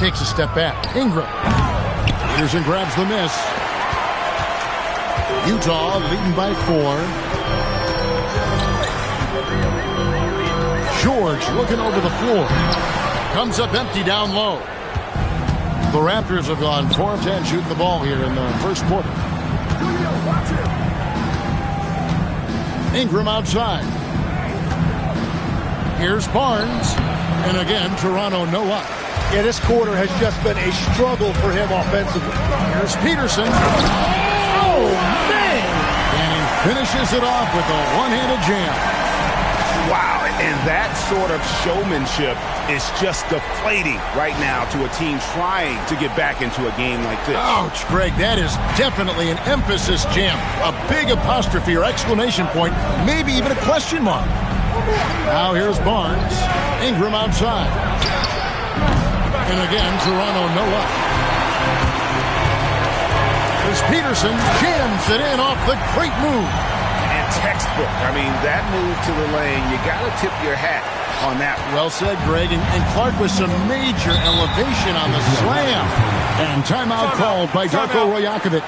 takes a step back. Ingram. Peterson grabs the miss. Utah leading by 4. George looking over the floor. Comes up empty down low. The Raptors have gone 4 of 10 shooting the ball here in the first quarter. Ingram outside. Here's Barnes. And again, Toronto no up. Yeah, this quarter has just been a struggle for him offensively. Here's Peterson. Oh, man! And he finishes it off with a one-handed jam. Wow, and that sort of showmanship is just deflating right now to a team trying to get back into a game like this. Ouch, Greg, that is definitely an emphasis jam. A big apostrophe or exclamation point, maybe even a question mark. Now here's Barnes. Ingram outside. And again, Toronto no up. There's Peterson, jams it in off the great move. And textbook. I mean, that move to the lane, you got to tip your hat on that. Well said, Greg. And Clark with some major elevation on the slam. And timeout called by Darko Rajakovic.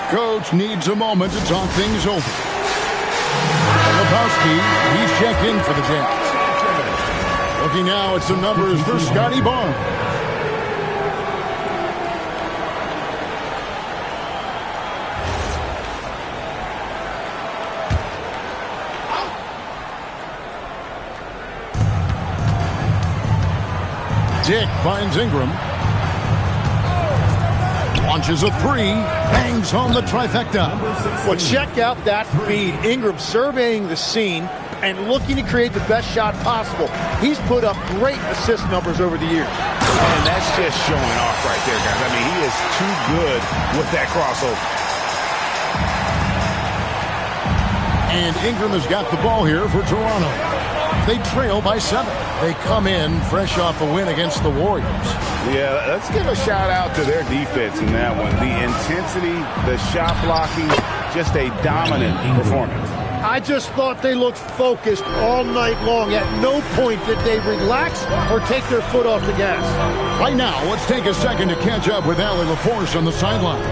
Coach needs a moment to talk things over. Lebowski, he's checked in for the Jazz. Looking now at some numbers for Scotty Barnes. Dick finds Ingram. Launches a 3. Bangs home the trifecta. Well, check out that feed. Ingram surveying the scene and looking to create the best shot possible. He's put up great assist numbers over the years. And that's just showing off right there, guys. I mean, he is too good with that crossover. And Ingram has got the ball here for Toronto. They trail by 7. They come in fresh off a win against the Warriors. Yeah, let's give a shout out to their defense in that one. The intensity, the shot blocking, just a dominant performance. I just thought they looked focused all night long. At no point did they relax or take their foot off the gas. Right now, let's take a second to catch up with Allie LaForce on the sidelines.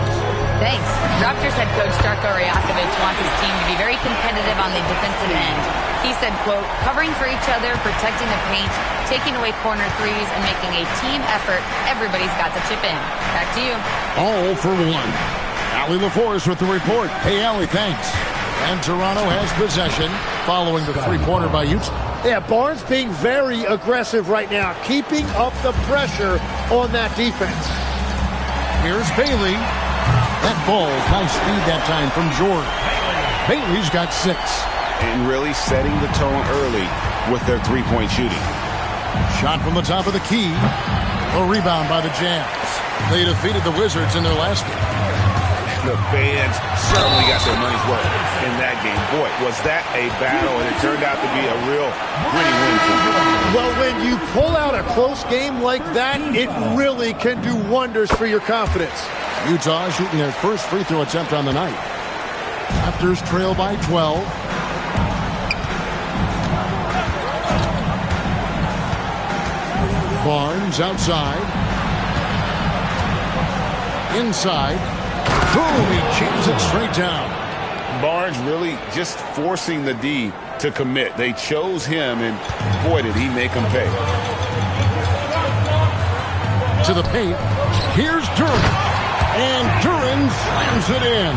Thanks. Raptors head coach Darko Rajakovic wants his team to be very competitive on the defensive end. He said, quote, covering for each other, protecting the paint, taking away corner threes, and making a team effort. Everybody's got to chip in. Back to you. All for one. Allie LaForce with the report. Hey, Allie, thanks. And Toronto has possession following the three-pointer by Utah. Yeah, Barnes being very aggressive right now, keeping up the pressure on that defense. Here's Bailey. That ball, nice speed that time from George. Bailey's got 6. And really setting the tone early with their three-point shooting. Shot from the top of the key. A rebound by the Jazz. They defeated the Wizards in their last game. The fans certainly got their money's worth in that game. Boy, was that a battle, and it turned out to be a real gritty win for them. Well, when you pull out a close game like that, it really can do wonders for your confidence. Utah shooting their first free throw attempt on the night. Raptors trail by 12. Barnes outside. Inside. Boom, he jams it straight down. Barnes really just forcing the D to commit. They chose him, and boy, did he make them pay. To the paint. Here's Duren. And Duren slams it in.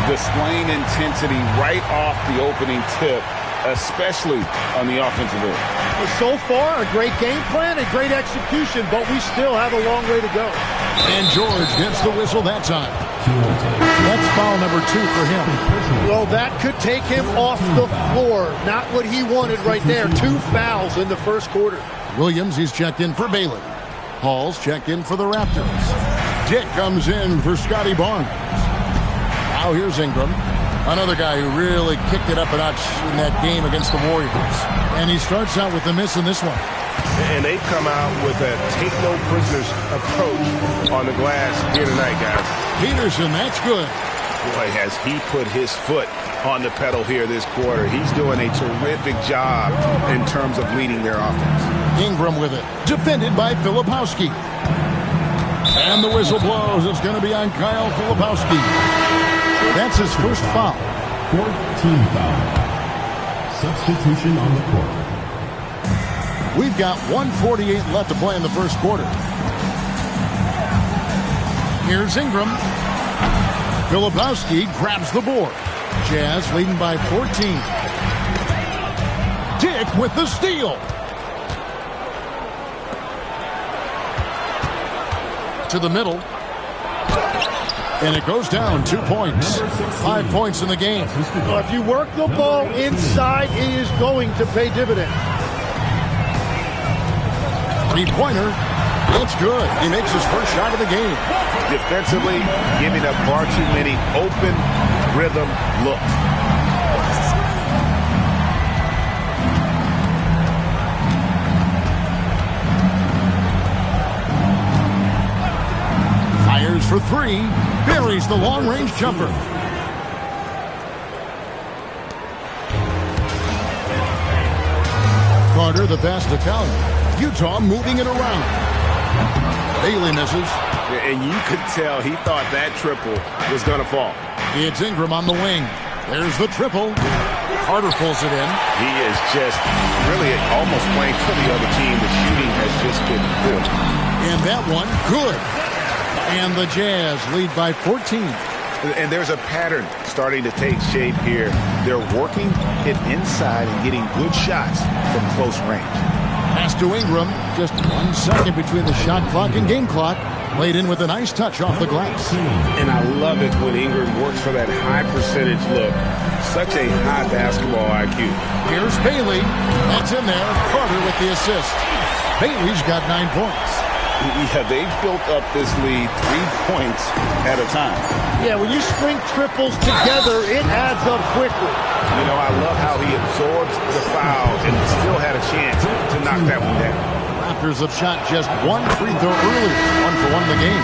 Displaying intensity right off the opening tip, especially on the offensive end. So far, a great game plan and great execution, but we still have a long way to go. And George gets the whistle that time. That's foul number 2 for him. Well, that could take him off the floor. Not what he wanted right there. 2 fouls in the first quarter. Williams, he's checked in for Bailey. Hall's checked in for the Raptors. Dick comes in for Scotty Barnes. Now here's Ingram. Another guy who really kicked it up a notch in that game against the Warriors. And he starts out with the miss in this one. And they've come out with a take-no-prisoners approach on the glass here tonight, guys. Peterson, that's good. Boy, has he put his foot on the pedal here this quarter. He's doing a terrific job in terms of leading their offense. Ingram with it. Defended by Filipowski. And the whistle blows. It's going to be on Kyle Filipowski. That's his first foul. Fourth team foul. Substitution on the court. We've got 1:48 left to play in the first quarter. Here's Ingram. Filipowski grabs the board. Jazz leading by 14. Dick with the steal. To the middle. And it goes down 2 points. 5 points in the game. Well, if you work the ball inside, it is going to pay dividends. Three-pointer. It's good. He makes his first shot of the game. Defensively, giving up far too many open rhythm looks. Fires for three. Buries the long-range jumper. Carter, the pass to Towner. Utah moving it around. Bailey misses. And you could tell he thought that triple was going to fall. It's Ingram on the wing. There's the triple. Carter pulls it in. He is just really almost playing for the other team. The shooting has just been good. And that one, good. And the Jazz lead by 14. And there's a pattern starting to take shape here. They're working it inside and getting good shots from close range. Pass to Ingram. Just 1 second between the shot clock and game clock. Laid in with a nice touch off the glass. And I love it when Ingram works for that high percentage look. Such a high basketball IQ. Here's Bailey. That's in there. Carter with the assist. Bailey's got 9 points. Yeah, they've built up this lead 3 points at a time. Yeah, when you string triples together, it adds up quickly. You know, I love how he absorbs the foul and still had a chance to knock that one down. Raptors have shot just 1 free throw early. 1-for-1 in the game.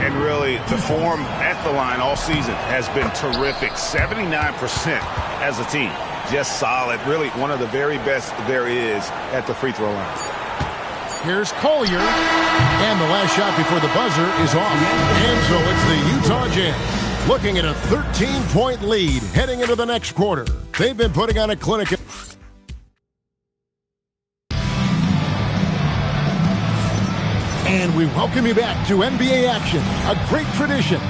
And really, the form at the line all season has been terrific. 79% as a team. Just solid. Really one of the very best there is at the free throw line. Here's Collier. And the last shot before the buzzer is off. And so it's the Utah Jazz looking at a 13-point lead heading into the next quarter. They've been putting on a clinic. And we welcome you back to NBA action, a great tradition,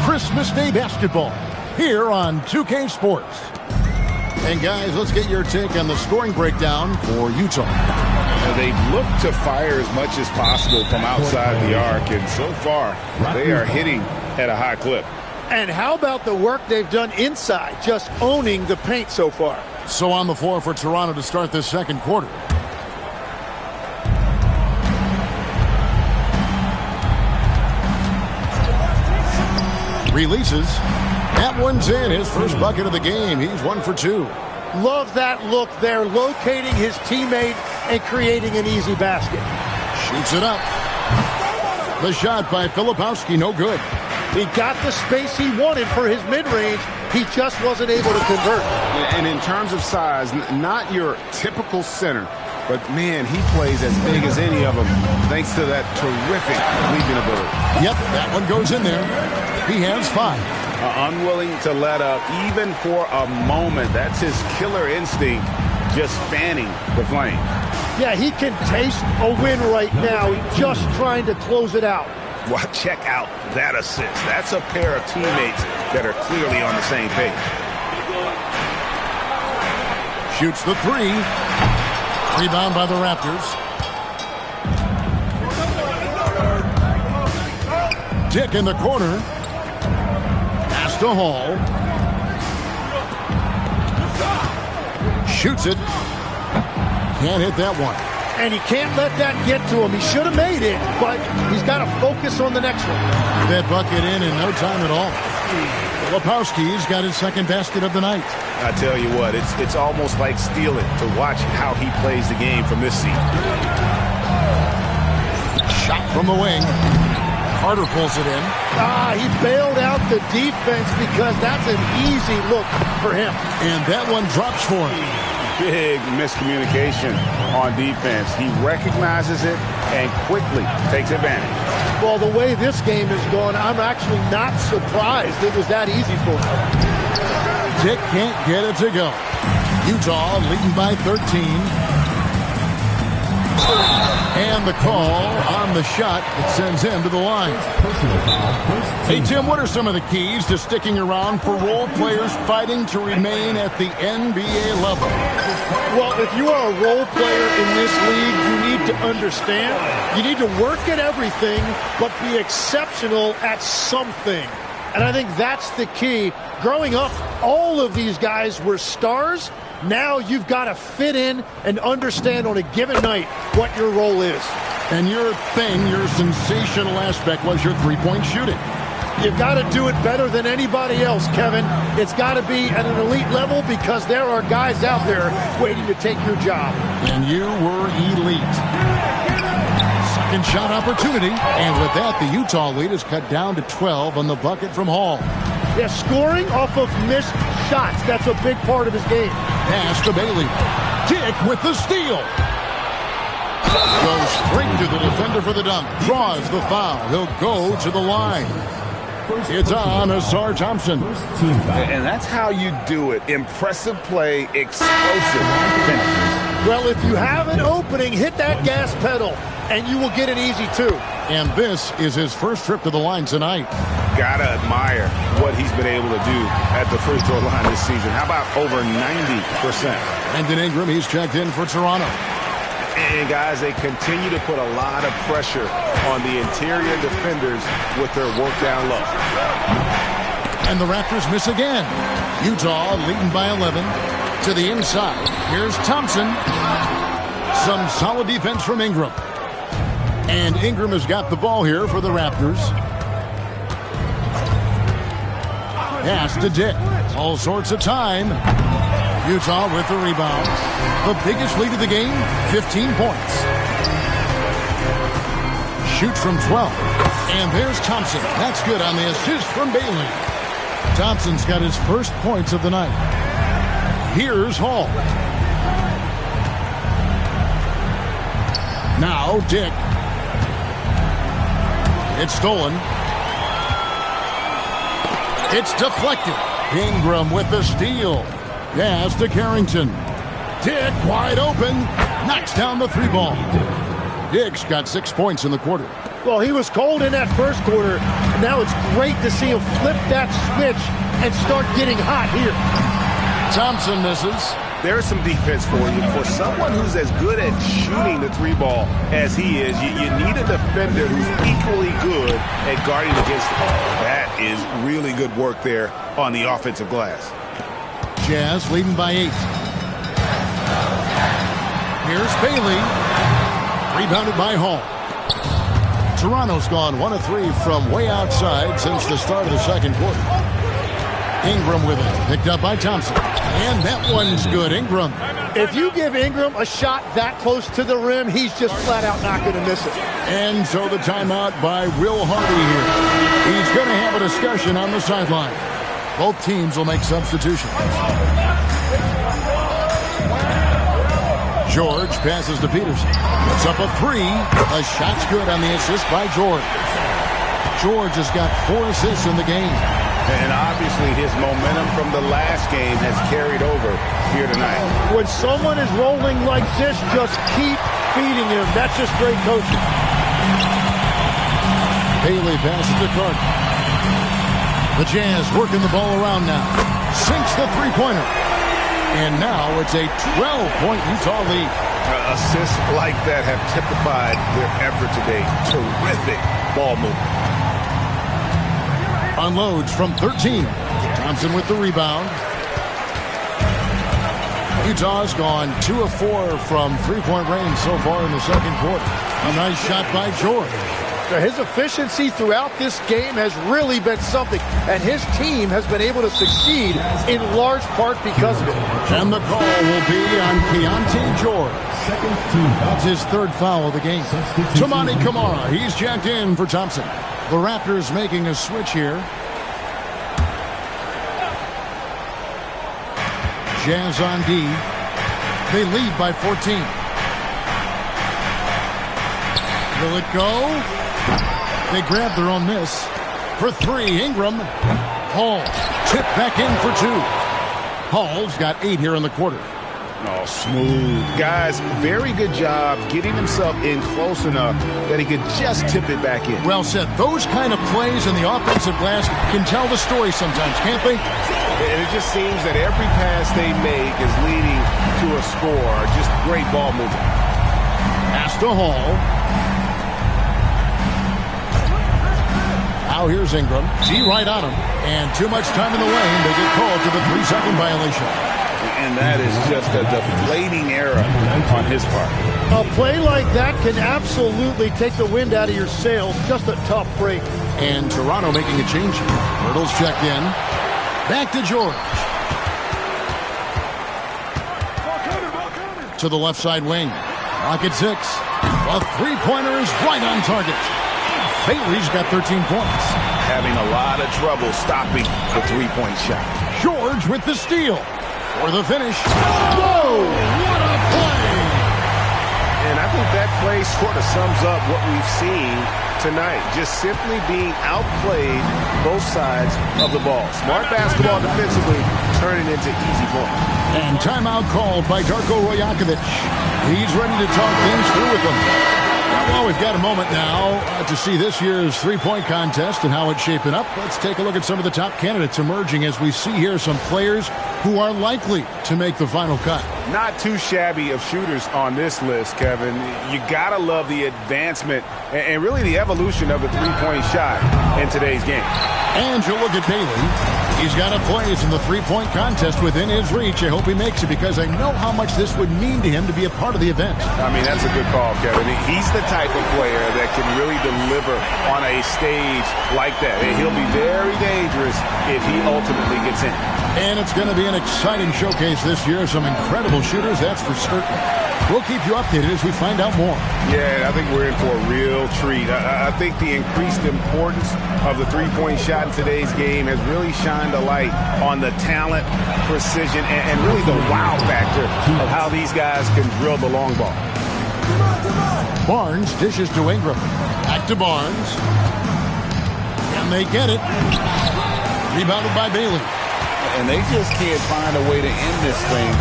Christmas Day basketball, here on 2K Sports. And guys, let's get your take on the scoring breakdown for Utah. They look to fire as much as possible from outside the arc, and so far they are hitting at a high clip. And how about the work they've done inside, just owning the paint so far? So on the floor for Toronto to start this second quarter. Releases. That one's in. His first bucket of the game. He's 1 for 2. Love that look there, locating his teammate and creating an easy basket. Shoots it up. The shot by Filipowski, no good. He got the space he wanted for his mid-range. He just wasn't able to convert. And in terms of size, not your typical center, but man, he plays as big as any of them thanks to that terrific leaping ability. Yep, that one goes in there. He has 5. Unwilling to let up even for a moment. That's his killer instinct, just fanning the flame. Yeah, he can taste a win right now. He's just trying to close it out. Well, check out that assist. That's a pair of teammates that are clearly on the same page. Shoots the 3. Rebound by the Raptors. Dick in the corner. Pass to Hall. Shoots it. Can't hit that one. And he can't let that get to him. He should have made it, but he's got to focus on the next one. That bucket in no time at all. Filipowski's got his second basket of the night. I tell you what, it's almost like stealing to watch how he plays the game from this seat. Shot from the wing. Carter pulls it in. He bailed out the defense because that's an easy look for him. And that one drops for him. Big miscommunication on defense. He recognizes it, and quickly takes advantage. Well, the way this game is going, I'm actually not surprised it was that easy for him. Dick can't get it to go. Utah leading by 13. And the call on the shot that sends him to the line. Hey, Tim, what are some of the keys to sticking around for role players fighting to remain at the NBA level? Well, if you are a role player in this league, you need to understand. You need to work at everything, but be exceptional at something. And I think that's the key. Growing up, all of these guys were stars. Now you've got to fit in and understand on a given night what your role is. And your sensational aspect was your three-point shooting. You've got to do it better than anybody else, Kevin. It's got to be at an elite level because there are guys out there waiting to take your job. And you were elite. Second shot opportunity. And with that, the Utah lead is cut down to 12 on the bucket from Hall. Yeah, scoring off of missed shots. That's a big part of his game. Pass to Bailey. Dick with the steal. Goes straight to the defender for the dunk. Draws the foul. He'll go to the line. It's on Ausar Thompson. And that's how you do it. Impressive play, explosive finish. Well, if you have an opening, hit that gas pedal, and you will get an easy two. And this is his first trip to the line tonight. Gotta admire what he's been able to do at the free throw line this season. How about over 90%? Brandon Ingram, he's checked in for Toronto. And guys, they continue to put a lot of pressure on the interior defenders with their work down low. And the Raptors miss again. Utah leading by 11 to the inside. Here's Thompson. Some solid defense from Ingram. And Ingram has got the ball here for the Raptors. Pass to Dick. All sorts of time. Utah with the rebound. The biggest lead of the game, 15 points. Shoot from 12. And there's Thompson. That's good on the assist from Bailey. Thompson's got his first points of the night. Here's Hall. Now Dick. It's stolen. It's deflected. Ingram with the steal. Pass to Carrington. Dick wide open. Knocks down the three ball. Dick's got 6 points in the quarter. Well, he was cold in that first quarter. Now it's great to see him flip that switch and start getting hot here. Thompson misses. There's some defense for you. For someone who's as good at shooting the three ball as he is, you need a defender who's equally good at guarding against him. That is really good work there on the offensive glass. Jazz leading by 8. Here's Bailey. Rebounded by Hall. Toronto's gone 1 of 3 from way outside since the start of the second quarter. Ingram with it. Picked up by Thompson. And that one's good. Ingram. If you give Ingram a shot that close to the rim, he's just flat out not going to miss it. And so the timeout by Will Hardy here. He's going to have a discussion on the sideline. Both teams will make substitutions. George passes to Peterson. It's up a 3. A shot's good on the assist by George. George has got 4 assists in the game. And obviously his momentum from the last game has carried over here tonight. When someone is rolling like this, just keep feeding him. That's just great coaching. Bailey passes to Carter. The Jazz working the ball around now. Sinks the three-pointer. And now it's a 12-point Utah lead. Assists like that have typified their effort today. Terrific ball movement. Unloads from 13. Thompson with the rebound. Utah's gone 2 of 4 from three-point range so far in the second quarter. A nice shot by George. His efficiency throughout this game has really been something, and his team has been able to succeed in large part because of it. And the call will be on Keontae George. That's his 3rd foul of the game. Toumani Camara, he's checked in for Thompson. The Raptors making a switch here. Jazz on D. They lead by 14. Will it go? They grab their own miss. For three, Ingram. Hall tipped back in for two. Hall's got 8 here in the quarter. Oh, smooth. Guys, very good job getting himself in close enough that he could just tip it back in. Well said. Those kind of plays in the offensive glass can tell the story sometimes, can't they? And it just seems that every pass they make is leading to a score. Just great ball movement. Pass to Hall. Now here's Ingram. D right on him. And too much time in the lane. They get called to the 3-second violation. And that is just a deflating error on his part. A play like that can absolutely take the wind out of your sails. Just a tough break. And Toronto making a change here. Hurdles checked in. Back to George. To the left side wing. Rocket 6. A three-pointer is right on target. Bailey's got 13 points. Having a lot of trouble stopping the three-point shot. George with the steal. For the finish. Whoa! What a play! And I think that play sort of sums up what we've seen tonight. Just simply being outplayed both sides of the ball. Smart basketball defensively, turning into easy points. And timeout called by Darko Rajakovic. He's ready to talk things through with them. Well, we've got a moment now to see this year's three-point contest and how it's shaping up. Let's take a look at some of the top candidates emerging as we see here some players who are likely to make the final cut. Not too shabby of shooters on this list, Kevin. You gotta love the advancement and really the evolution of the three-point shot in today's game. And you look at Bailey. He's got a place in the three-point contest within his reach. I hope he makes it because I know how much this would mean to him to be a part of the event. I mean, that's a good call, Kevin. He's the type of player that can really deliver on a stage like that. And he'll be very dangerous if he ultimately gets in. And it's going to be an exciting showcase this year. Some incredible shooters, that's for certain. We'll keep you updated as we find out more. Yeah, I think we're in for a real treat. I think the increased importance of the three-point shot in today's game has really shined a light on the talent, precision, and really the wow factor of how these guys can drill the long ball. Barnes dishes to Ingram. Back to Barnes. And they get it. Rebounded by Bailey. And they just can't find a way to end this thing.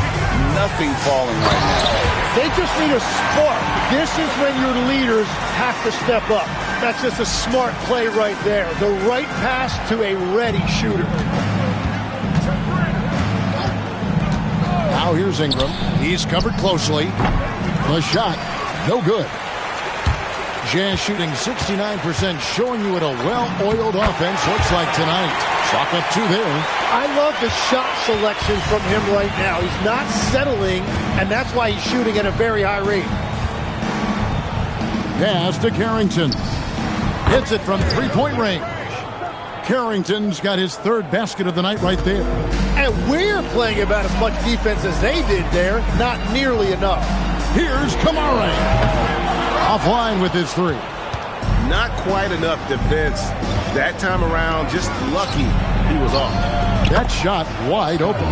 Nothing falling right now. They just need a spark. This is when your leaders have to step up. That's just a smart play right there. The right pass to a ready shooter. Now here's Ingram. He's covered closely. The shot, no good. Jazz shooting 69%, showing you what a well-oiled offense looks like tonight. Chalk up 2 there. I love the shot selection from him right now. He's not settling, and that's why he's shooting at a very high rate. Pass to Carrington. Hits it from three-point range. Carrington's got his third basket of the night right there. And we're playing about as much defense as they did there. Not nearly enough. Here's Kamara. Offline with his three. Not quite enough defense that time around. Just lucky he was off. That shot wide open.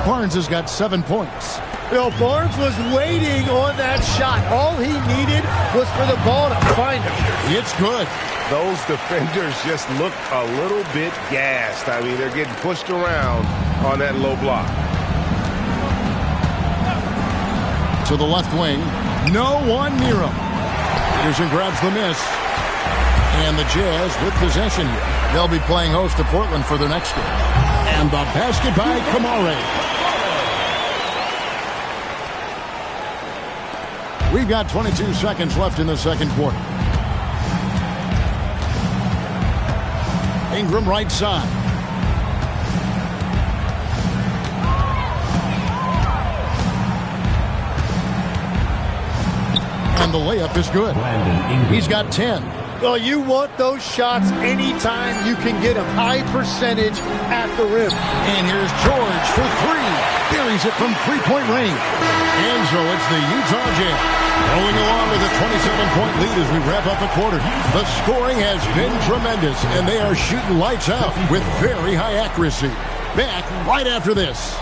Barnes has got 7 points. Barnes was waiting on that shot. All he needed was for the ball to find him. It's good. Those defenders just look a little bit gassed. I mean, they're getting pushed around on that low block. To the left wing. No one near him. Peterson grabs the miss. And the Jazz with possession here. They'll be playing host to Portland for their next game. And the basket by Kamara. We've got 22 seconds left in the second quarter. Ingram right side. And the layup is good. He's got 10. Well, you want those shots anytime you can get a high percentage at the rim. And here's George for three. Buries it from three-point range. And so it's the Utah Jazz rolling along with a 27-point lead as we wrap up the quarter. The scoring has been tremendous, and they are shooting lights out with very high accuracy. Back right after this.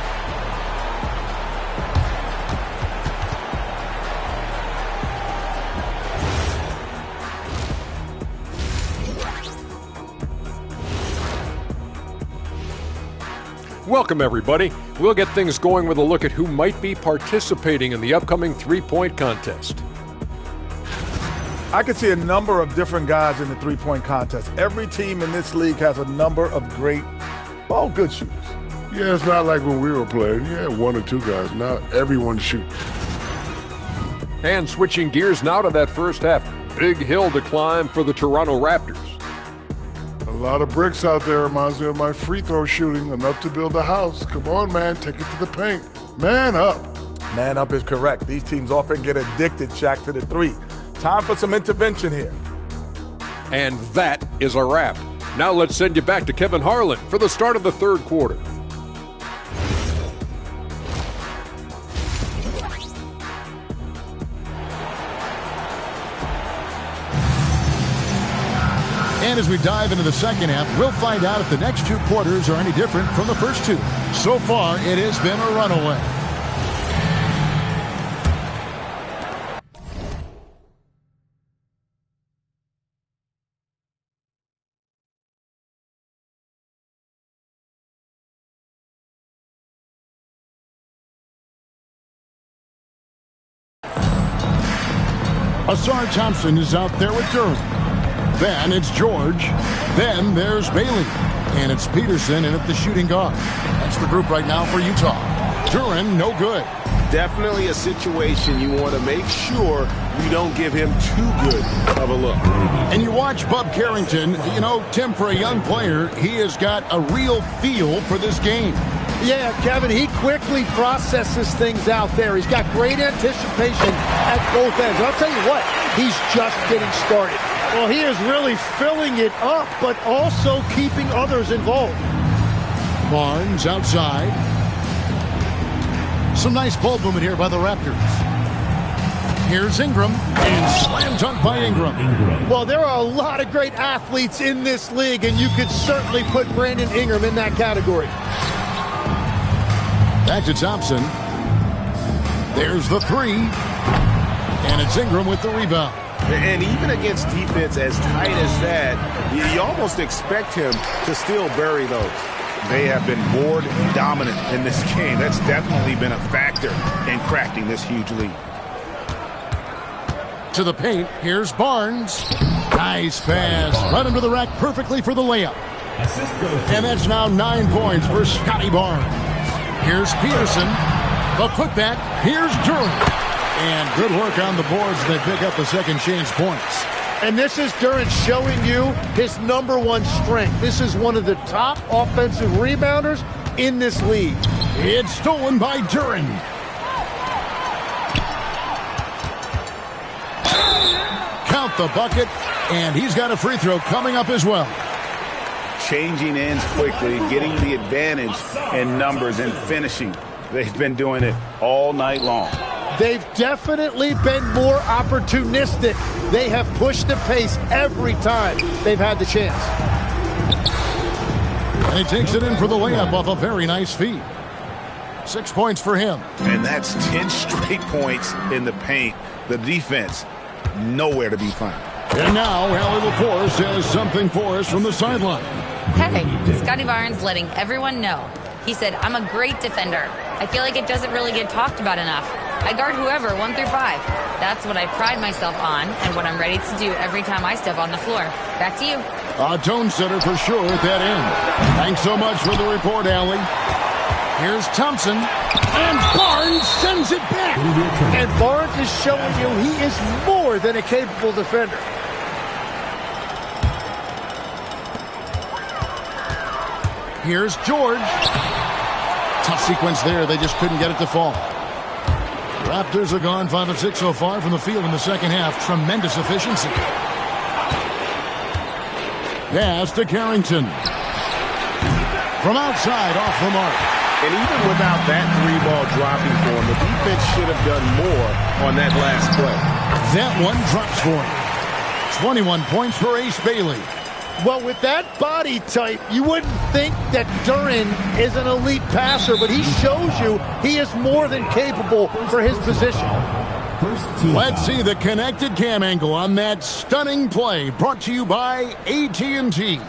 Welcome, everybody. We'll get things going with a look at who might be participating in the upcoming three-point contest. I can see a number of different guys in the three-point contest. Every team in this league has a number of great, good shooters. Yeah, it's not like when we were playing. You had one or two guys. Now everyone shoots. And switching gears now to that first half. Big hill to climb for the Toronto Raptors. A lot of bricks out there. Reminds me of my free throw shooting. Enough to build a house. Come on, man. Take it to the paint. Man up. Man up is correct. These teams often get addicted, Shaq, to the three. Time for some intervention here. And that is a wrap. Now let's send you back to Kevin Harlan for the start of the third quarter. And as we dive into the second half, we'll find out if the next two quarters are any different from the first two. So far, it has been a runaway. Ausar Thompson is out there with Durham. Then it's George. Then there's Bailey. And it's Peterson in at the shooting guard. That's the group right now for Utah. Duren, no good. Definitely a situation you want to make sure you don't give him too good of a look. And you watch Bub Carrington. You know, Tim, for a young player, he has got a real feel for this game. Yeah, Kevin, he quickly processes things out there. He's got great anticipation at both ends. I'll tell you what, he's just getting started. Well, he is really filling it up, but also keeping others involved. Barnes outside. Some nice ball movement here by the Raptors. Here's Ingram, and slam dunk by Ingram. Well, there are a lot of great athletes in this league, and you could certainly put Brandon Ingram in that category. Back to Thompson. There's the three. And it's Ingram with the rebound. And even against defense as tight as that, you almost expect him to still bury those. They have been board dominant in this game. That's definitely been a factor in crafting this huge lead. To the paint, here's Barnes. Nice pass. Right under the rack perfectly for the layup. And that's now 9 points for Scotty Barnes. Here's Peterson. The putback. Here's Duren. And good work on the boards. They pick up the second chance points. And this is Duren showing you his #1 strength. This is one of the top offensive rebounders in this league. It's stolen by Duren. Count the bucket, and he's got a free throw coming up as well. Changing ends quickly, getting the advantage in numbers and finishing. They've been doing it all night long. They've definitely been more opportunistic. They have pushed the pace every time they've had the chance. And he takes it in for the layup off a very nice feed. 6 points for him. And that's 10 straight points in the paint. The defense, nowhere to be found. And now, Allie LaForce has something for us from the sideline. Hey, Scotty Barnes letting everyone know. He said, I'm a great defender. I feel like it doesn't really get talked about enough. I guard whoever, 1 through 5. That's what I pride myself on and what I'm ready to do every time I step on the floor. Back to you. A tone setter for sure at that end. Thanks so much for the report, Allie. Here's Thompson, and Barnes sends it back. And Barnes is showing you he is more than a capable defender. Here's George. Tough sequence there. They just couldn't get it to fall. Raptors are gone 5 of 6 so far from the field in the second half. Tremendous efficiency. Pass to Carrington. From outside, off the mark. And even without that 3-ball dropping for him, the defense should have done more on that last play. That one drops for him. 21 points for Ace Bailey. Well, with that body type, you wouldn't think that Duren is an elite passer, but he shows you he is more than capable for his position. Let's see the connected cam angle on that stunning play, brought to you by AT&T.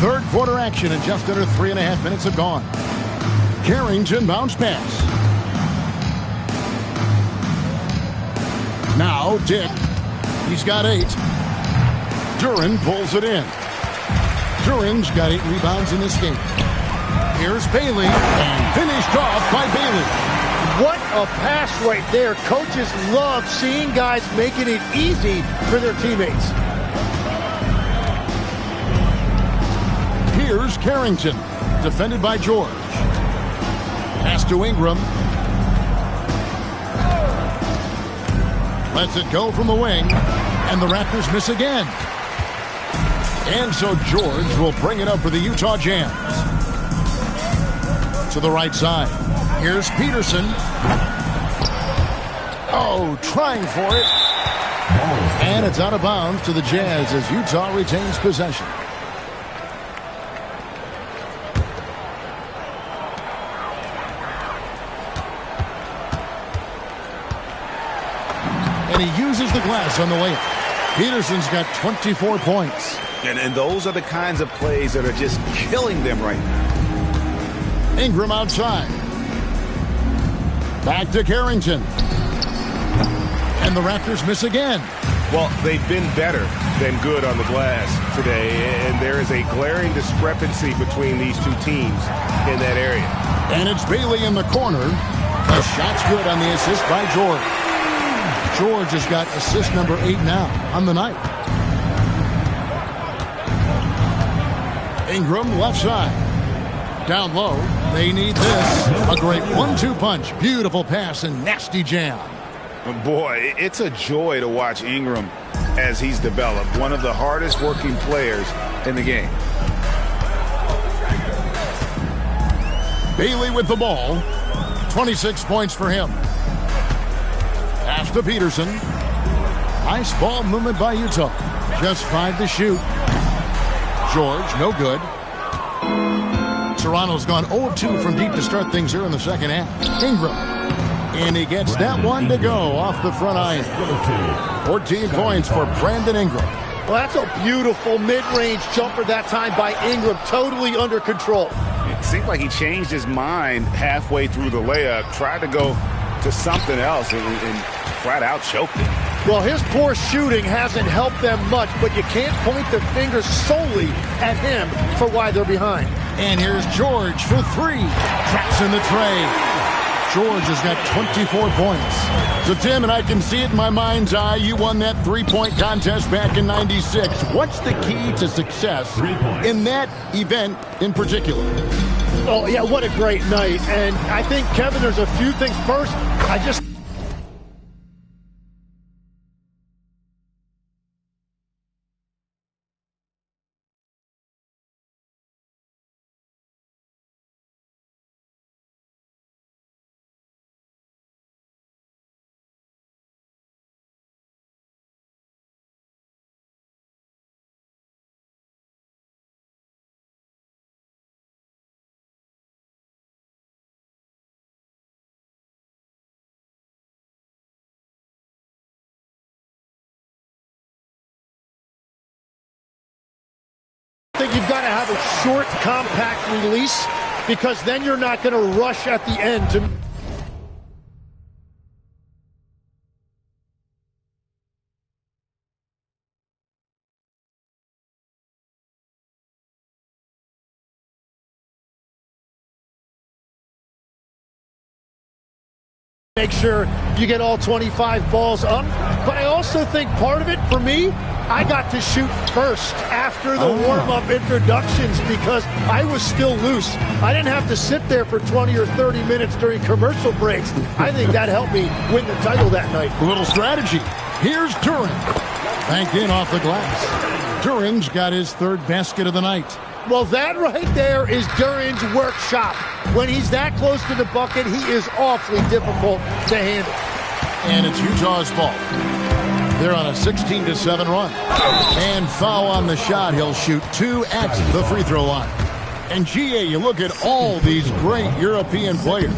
Third quarter action and just under 3.5 minutes have gone. Carrington bounce pass. Now Dick. He's got 8. Duren pulls it in. Duren's got 8 rebounds in this game. Here's Bailey, and finished off by Bailey. What a pass right there. Coaches love seeing guys making it easy for their teammates. Here's Carrington, defended by George. Pass to Ingram. Lets it go from the wing, and the Raptors miss again. And so George will bring it up for the Utah Jazz. To the right side. Here's Peterson. Oh, trying for it. And it's out of bounds to the Jazz as Utah retains possession. And he uses the glass on the layup. Peterson's got 24 points. And those are the kinds of plays that are just killing them right now. Ingram outside. Back to Carrington. And the Raptors miss again. Well, they've been better than good on the glass today, and there is a glaring discrepancy between these two teams in that area. And it's Bailey in the corner. The shot's good on the assist by George. George has got assist number 8 now on the night. Ingram left side. Down low. They need this. A great 1-2 punch. Beautiful pass and nasty jam. Boy, it's a joy to watch Ingram as he's developed. One of the hardest working players in the game. Bailey with the ball. 26 points for him. Pass to Peterson. Nice ball movement by Utah. Just 5 to shoot. George, no good. Toronto's gone 0 of 2 from deep to start things here in the second half. Ingram. And he gets that one to go off the front iron. 14 points for Brandon Ingram. Well, that's a beautiful mid-range jumper that time by Ingram. Totally under control. It seemed like he changed his mind halfway through the layup, tried to go to something else, and flat out choked it. Well, his poor shooting hasn't helped them much, but you can't point the finger solely at him for why they're behind. And here's George for 3. Traps in the tray. George has got 24 points. So, Tim, and I can see it in my mind's eye, you won that 3-point contest back in '96. What's the key to success in that event in particular? Oh, yeah, what a great night. And I think, Kevin, there's a few things. First, I think you've got to have a short, compact release because then you're not going to rush at the end to make sure you get all 25 balls up. But I also think part of it, for me, I got to shoot first after the warm-up introductions because I was still loose. I didn't have to sit there for 20 or 30 minutes during commercial breaks. I think that helped me win the title that night. A little strategy. Here's Duren. Banked in off the glass. Duren's got his 3rd basket of the night. Well, that right there is Duren's workshop. When he's that close to the bucket, he is awfully difficult to handle. And it's Utah's ball. They're on a 16-7 run. And foul on the shot. He'll shoot 2 at the free throw line. And GA, you look at all these great European players.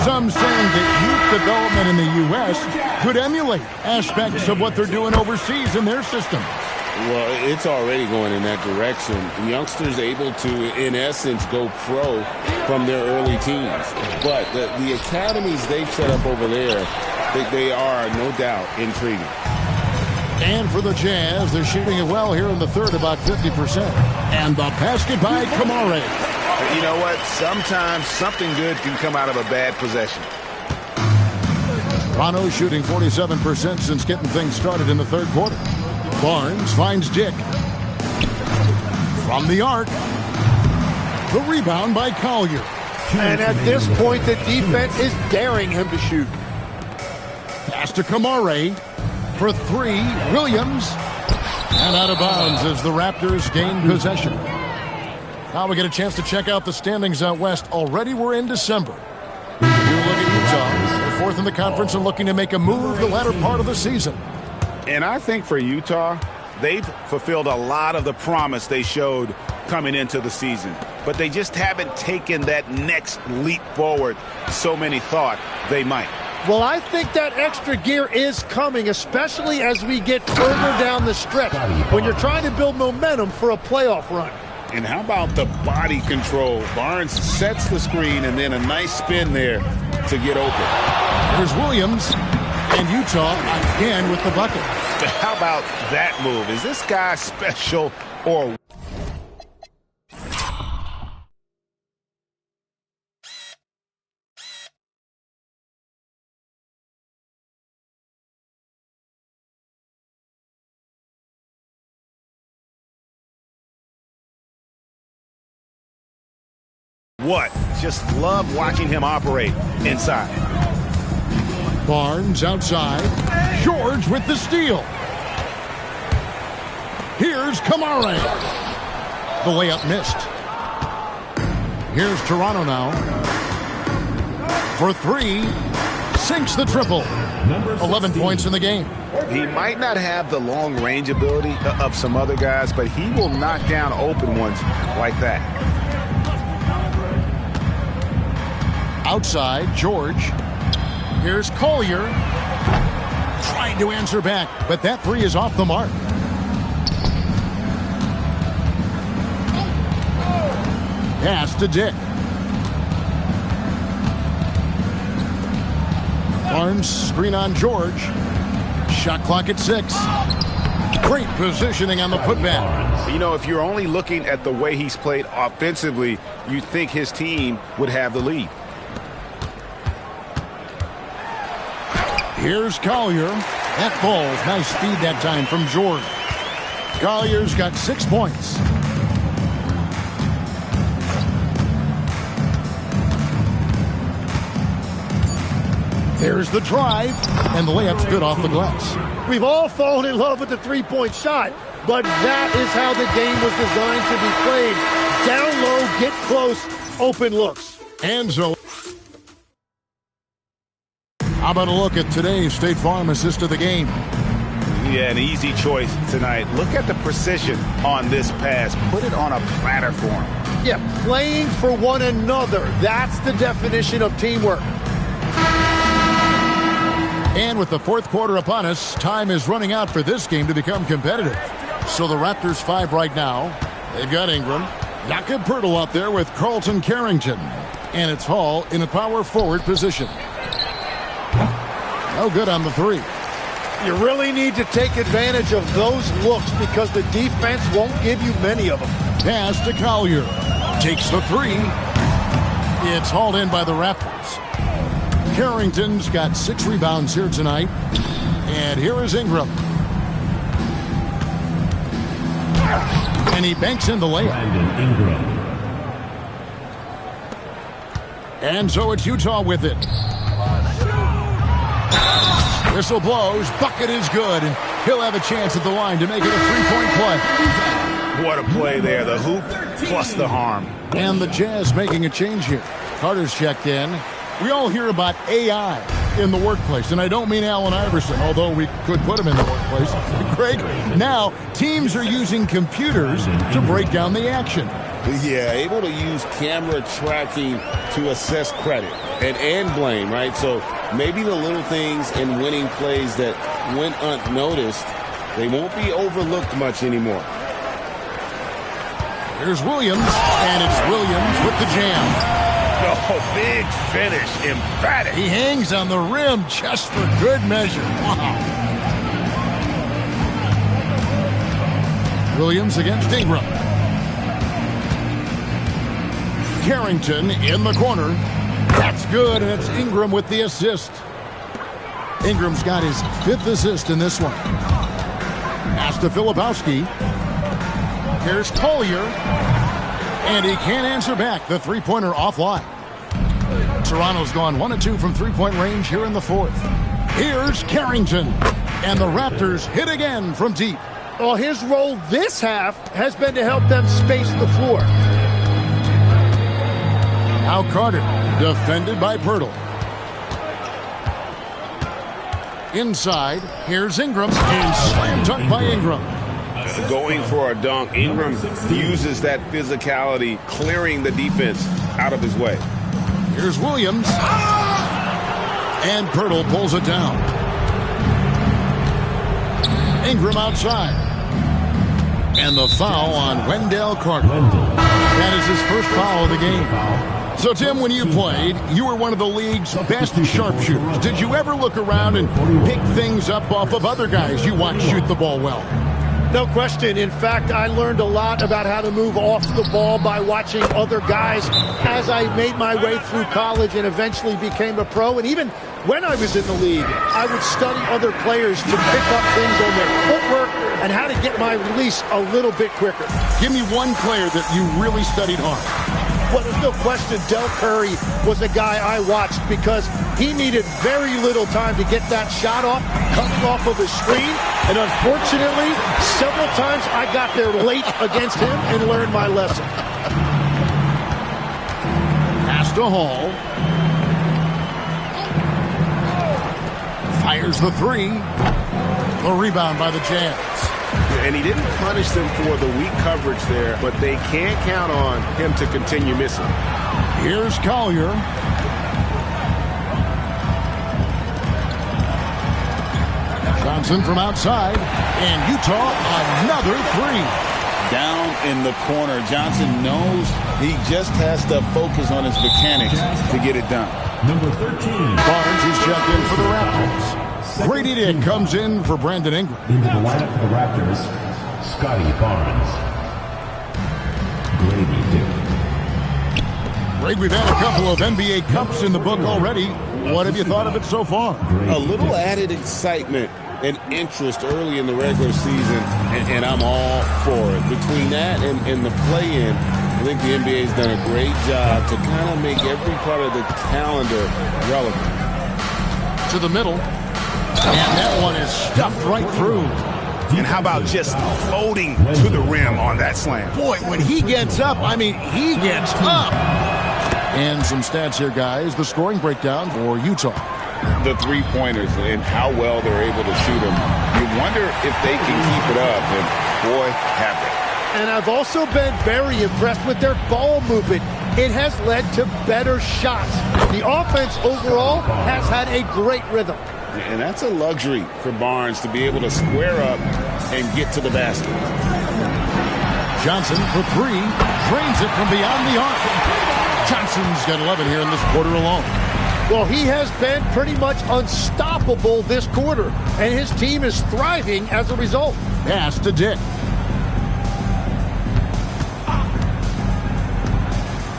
Some saying that youth development in the U.S. could emulate aspects of what they're doing overseas in their system. Well, it's already going in that direction. Youngsters able to, in essence, go pro from their early teens. But the academies they've set up over there, they are, no doubt, intriguing. And for the Jazz, they're shooting it well here in the third, about 50%. And the basket by Kamare. You know what? Sometimes something good can come out of a bad possession. Toronto shooting 47% since getting things started in the third quarter. Barnes finds Dick. From the arc. The rebound by Collier. And at this point, the defense is daring him to shoot. Pass to Kamare. For three, Williams. And out of bounds as the Raptors gain possession. Now we get a chance to check out the standings out west. Already we're in December. You look at Utah. They're fourth in the conference and looking to make a move the latter part of the season. And I think for Utah, they've fulfilled a lot of the promise they showed coming into the season. But they just haven't taken that next leap forward so many thought they might. Well, I think that extra gear is coming, especially as we get further down the stretch, when you're trying to build momentum for a playoff run. And how about the body control? Barnes sets the screen and then a nice spin there to get open. There's Williams, and Utah again with the bucket. How about that move? Is this guy special or... What? Just love watching him operate inside. Barnes outside. George with the steal. Here's Kamare. The layup missed. Here's Toronto now. For three. Sinks the triple. 11 points in the game. He might not have the long range ability of some other guys, but he will knock down open ones like that. Outside, George. Here's Collier. Trying to answer back, but that three is off the mark. Pass to Dick. Barnes, screen on George. Shot clock at 6. Great positioning on the putback. You know, if you're only looking at the way he's played offensively, you'd think his team would have the lead. Here's Collier. That ball's nice speed that time from George. Collier's got 6 points. There's the drive, and the layup's good off the glass. We've all fallen in love with the three-point shot, but that is how the game was designed to be played. Down low, get close, open looks. And so, how about a look at today's State Farm assist of the game? Yeah, an easy choice tonight. Look at the precision on this pass. Put it on a platter for him. Yeah, playing for one another. That's the definition of teamwork. And with the fourth quarter upon us, time is running out for this game to become competitive. So the Raptors 5 right now. They've got Ingram. Jakob Poeltl out there with Carlton Carrington. And it's Hall in a power forward position. No good on the three. You really need to take advantage of those looks because the defense won't give you many of them. Pass to Collier. Takes the three. It's hauled in by the Raptors. Carrington's got 6 rebounds here tonight. And here is Ingram. And he banks in the layup. And so it's Utah with it. Whistle blows. Bucket is good. And he'll have a chance at the line to make it a three-point play. What a play there. The hoop plus the harm. And the Jazz making a change here. Carter's checked in. We all hear about AI in the workplace, and I don't mean Allen Iverson, although we could put him in the workplace. Greg, now teams are using computers to break down the action. Yeah, able to use camera tracking to assess credit and blame, right? So maybe the little things in winning plays that went unnoticed They won't be overlooked much anymore. Here's Williams, and it's Williams with the jam. Oh, big finish, emphatic. He hangs on the rim just for good measure. Wow. Williams against Ingram. Carrington in the corner. That's good, and it's Ingram with the assist. Ingram's got his 5th assist in this one. Pass to Filipowski. Here's Collier. And he can't answer back. The three-pointer offline. Toronto's gone 1 of 2 from three-point range here in the 4th. Here's Carrington. And the Raptors hit again from deep. Well, his role this half has been to help them space the floor. Now Carter, defended by Pirtle. Inside, here's Ingram, and slam dunk by Ingram. Going for a dunk, Ingram uses that physicality, clearing the defense out of his way. Here's Williams. And Pirtle pulls it down. Ingram outside. And the foul on Wendell Carter. That is his first foul of the game. So, Tim, when you played, you were one of the league's best sharpshooters. Did you ever look around and pick things up off of other guys you watch shoot the ball well? No question. In fact, I learned a lot about how to move off the ball by watching other guys as I made my way through college and eventually became a pro. And even when I was in the league, I would study other players to pick up things on their footwork and how to get my release a little bit quicker. Give me one player that you really studied hard. Well, there's no question Del Curry was a guy I watched because he needed very little time to get that shot off, coming off of a screen. And unfortunately, several times I got there late against him and learned my lesson. Pass to Hall. Fires the three. The rebound by the Jazz. And he didn't punish them for the weak coverage there, but they can't count on him to continue missing. Here's Collier. Johnson from outside, and Utah another three. Down in the corner. Johnson knows he just has to focus on his mechanics to get it done. Number 13. Barnes is checked in for the Raptors. Grady Dick comes in for Brandon Ingram. Into the lineup for the Raptors, Scotty Barnes. Grady Dick. Greg, we've had a couple of NBA Cups in the book already. What have you thought of it so far? A little added excitement and interest early in the regular season, and I'm all for it. Between that and the play-in, I think the NBA's done a great job to kind of make every part of the calendar relevant. To the middle. And that one is stuffed right through. And how about just floating to the rim on that slam? Boy, when he gets up, I mean, he gets up. And some stats here, guys. The scoring breakdown for Utah. The three-pointers and how well they're able to shoot them. You wonder if they can keep it up, and boy, have they. And I've also been very impressed with their ball movement. It has led to better shots. The offense overall has had a great rhythm. And that's a luxury for Barnes to be able to square up and get to the basket. Johnson for three. Drains it from beyond the arc. Johnson's got 11 here in this quarter alone. Well, he has been pretty much unstoppable this quarter, and his team is thriving as a result. Pass to Dick.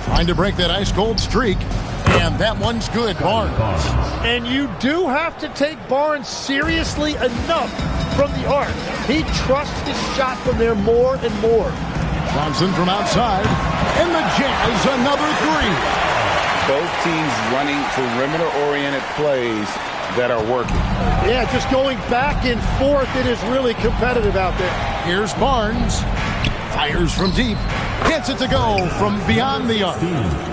Trying to break that ice-cold streak, and that one's good, Barnes. And you do have to take Barnes seriously enough from the arc. He trusts his shot from there more and more. Johnson from outside, and the Jazz another three. Both teams running perimeter-oriented plays that are working. Yeah, just going back and forth, it is really competitive out there. Here's Barnes. Fires from deep. Gets it to go from beyond the arc.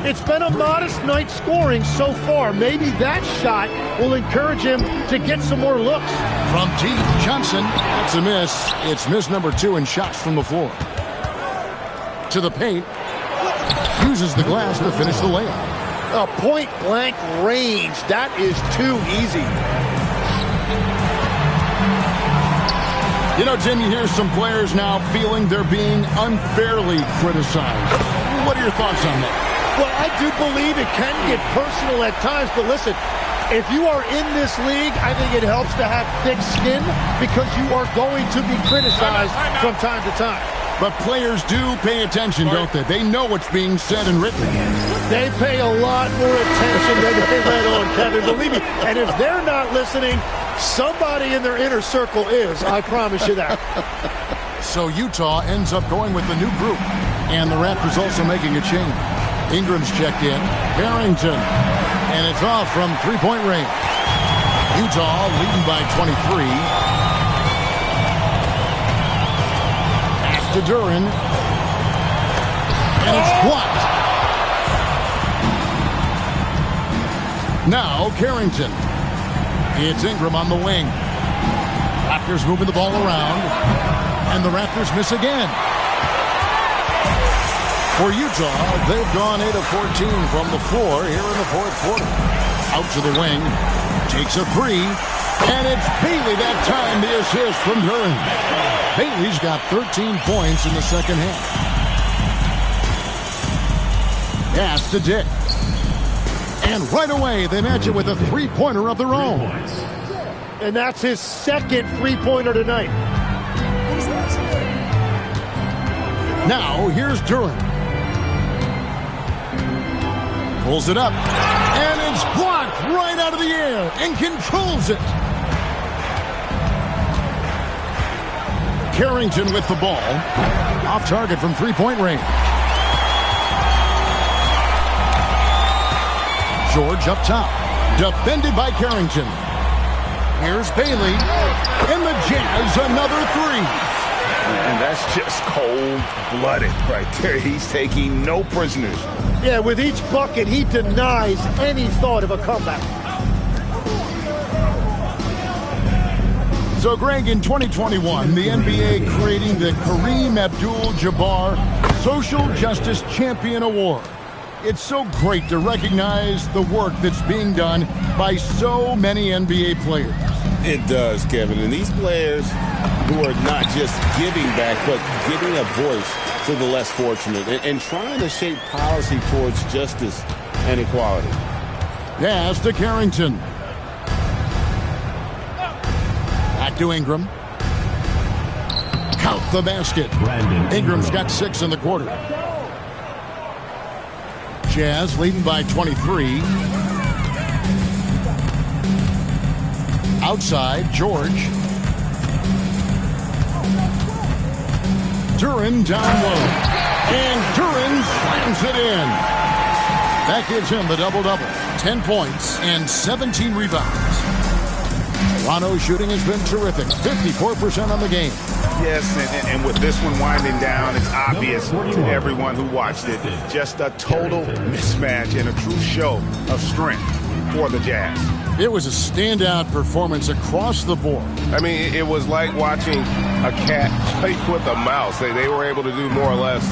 It's been a modest night scoring so far. Maybe that shot will encourage him to get some more looks. From deep, Johnson. That's a miss. It's miss number 2 in shots from the floor. To the paint. Uses the glass to finish the layup. A point-blank range. That is too easy. You know, Jim, you hear some players now feeling they're being unfairly criticized. What are your thoughts on that? Well, I do believe it can get personal at times, but listen, if you are in this league, I think it helps to have thick skin because you are going to be criticized from time to time. But players do pay attention, don't they? They know what's being said and written. They pay a lot more attention than they let on, Kevin, believe me. And if they're not listening, somebody in their inner circle is, I promise you that. So Utah ends up going with the new group, and the Raptors also making a change. Ingram's checked in, Harrington, and it's off from three-point range. Utah leading by 23. Pass to Duren, and it's blocked. Now Carrington. It's Ingram on the wing. Raptors moving the ball around, and the Raptors miss again. For Utah, they've gone 8 of 14 from the floor here in the fourth quarter. Out to the wing, takes a three, and it's Bailey that time, the assist from Duren. Bailey's got 13 points in the second half. Pass to Dick. And right away, they match it with a three-pointer of their own. And that's his second three-pointer tonight. Now, here's Duren. Pulls it up. And it's blocked right out of the air and controls it. Carrington with the ball. Off target from three-point range. George up top. Defended by Carrington. Here's Bailey. And the Jazz another three. And that's just cold-blooded right there. He's taking no prisoners. Yeah, with each bucket, he denies any thought of a comeback. So, Greg, in 2021, the NBA creating the Kareem Abdul-Jabbar Social Justice Champion Award. It's so great to recognize the work that's being done by so many NBA players. It does, Kevin. And these players who are not just giving back, but giving a voice to the less fortunate and trying to shape policy towards justice and equality. Pass to Carrington. Back to Ingram. Count the basket. Ingram's got 6 in the quarter. Jazz leading by 23. Outside, George. Duren down low. And Duren slams it in. That gives him the double-double. 10 points and 17 rebounds. Toronto's shooting has been terrific. 54% on the game. Yes, and with this one winding down, it's obvious to everyone who watched it. Just a total mismatch and a true show of strength for the Jazz. It was a standout performance across the board. I mean, it was like watching a cat fight with a mouse. They were able to do more or less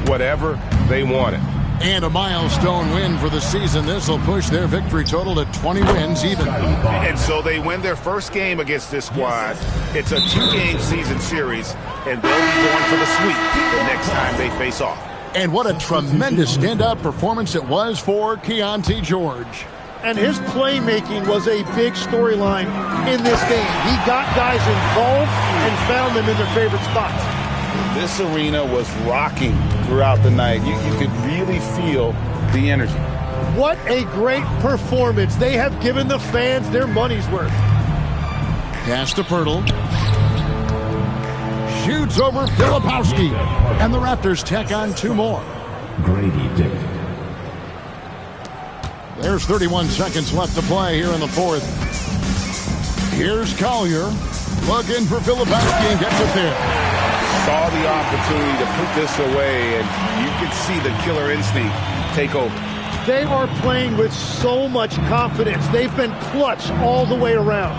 whatever they wanted. And a milestone win for the season. This will push their victory total to 20 wins even. And so they win their first game against this squad. It's a 2-game season series, and they'll be going for the sweep the next time they face off. And what a tremendous standout performance it was for Keontae George. And his playmaking was a big storyline in this game. He got guys involved and found them in their favorite spots. This arena was rocking throughout the night. You could really feel the energy. What a great performance. They have given the fans their money's worth. Pass to Pirtle. Shoots over Filipowski. And the Raptors tack on 2 more. Grady Dick. There's 31 seconds left to play here in the fourth. Here's Collier. Looking for Filipowski and gets it there. Saw the opportunity to put this away, and you could see the killer instinct take over. They are playing with so much confidence. They've been clutch all the way around.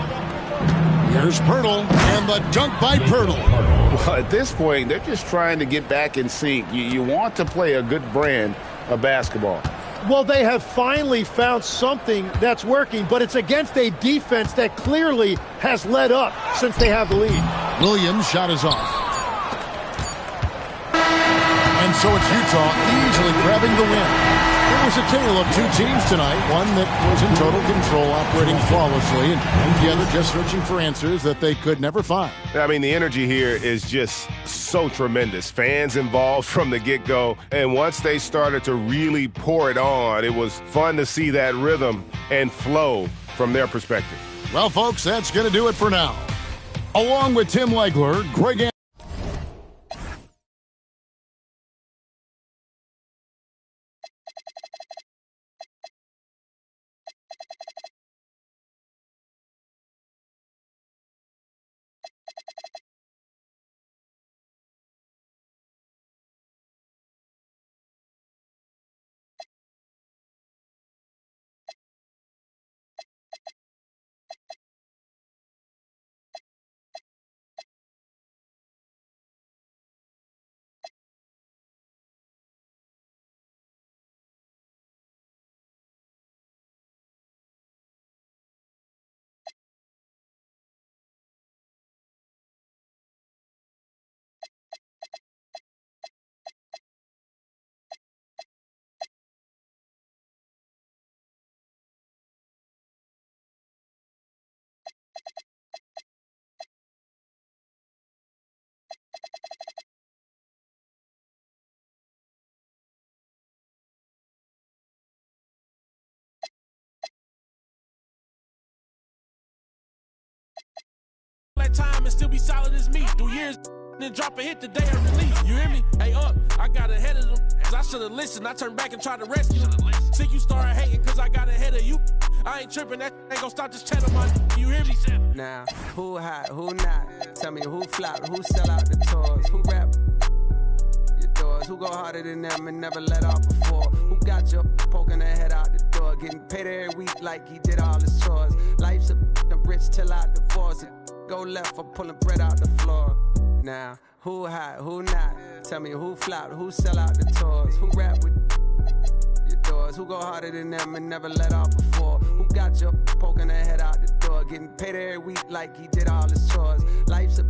Here's Pirtle, and the dunk by Pirtle. Well, at this point, they're just trying to get back in sync. You want to play a good brand of basketball. Well, they have finally found something that's working, but it's against a defense that clearly has let up since they have the lead. Williams' shot is off. And so it's Utah easily grabbing the win. It was a tale of two teams tonight, one that was in total control, operating flawlessly, and the other just searching for answers that they could never find. I mean, the energy here is just so tremendous. Fans involved from the get-go, and once they started to really pour it on, it was fun to see that rhythm and flow from their perspective. Well, folks, that's going to do it for now. Along with Tim Legler, Greg time and still be solid as me. Do years then drop a hit the day of release. You hear me? Hey, I got ahead of them. Cause I should've listened. I turned back and tried to rescue them. See, you started hating cause I got ahead of you. I ain't tripping. That ain't gonna stop this channel, man. You hear me? Now, who hot, who not? Tell me who flop, who sell out the tours, who rap your doors, who go harder than them and never let off before, who got you poking their head out the door, getting paid every week like he did all his chores. Life's a rich till I divorce it. Go left for pulling bread out the floor. Now, who hot, who not? Tell me who flop, who sell out the tours, who rap with your doors, who go harder than them and never let off before, who got you poking their head out the door, getting paid every week like he did all his chores. Life's a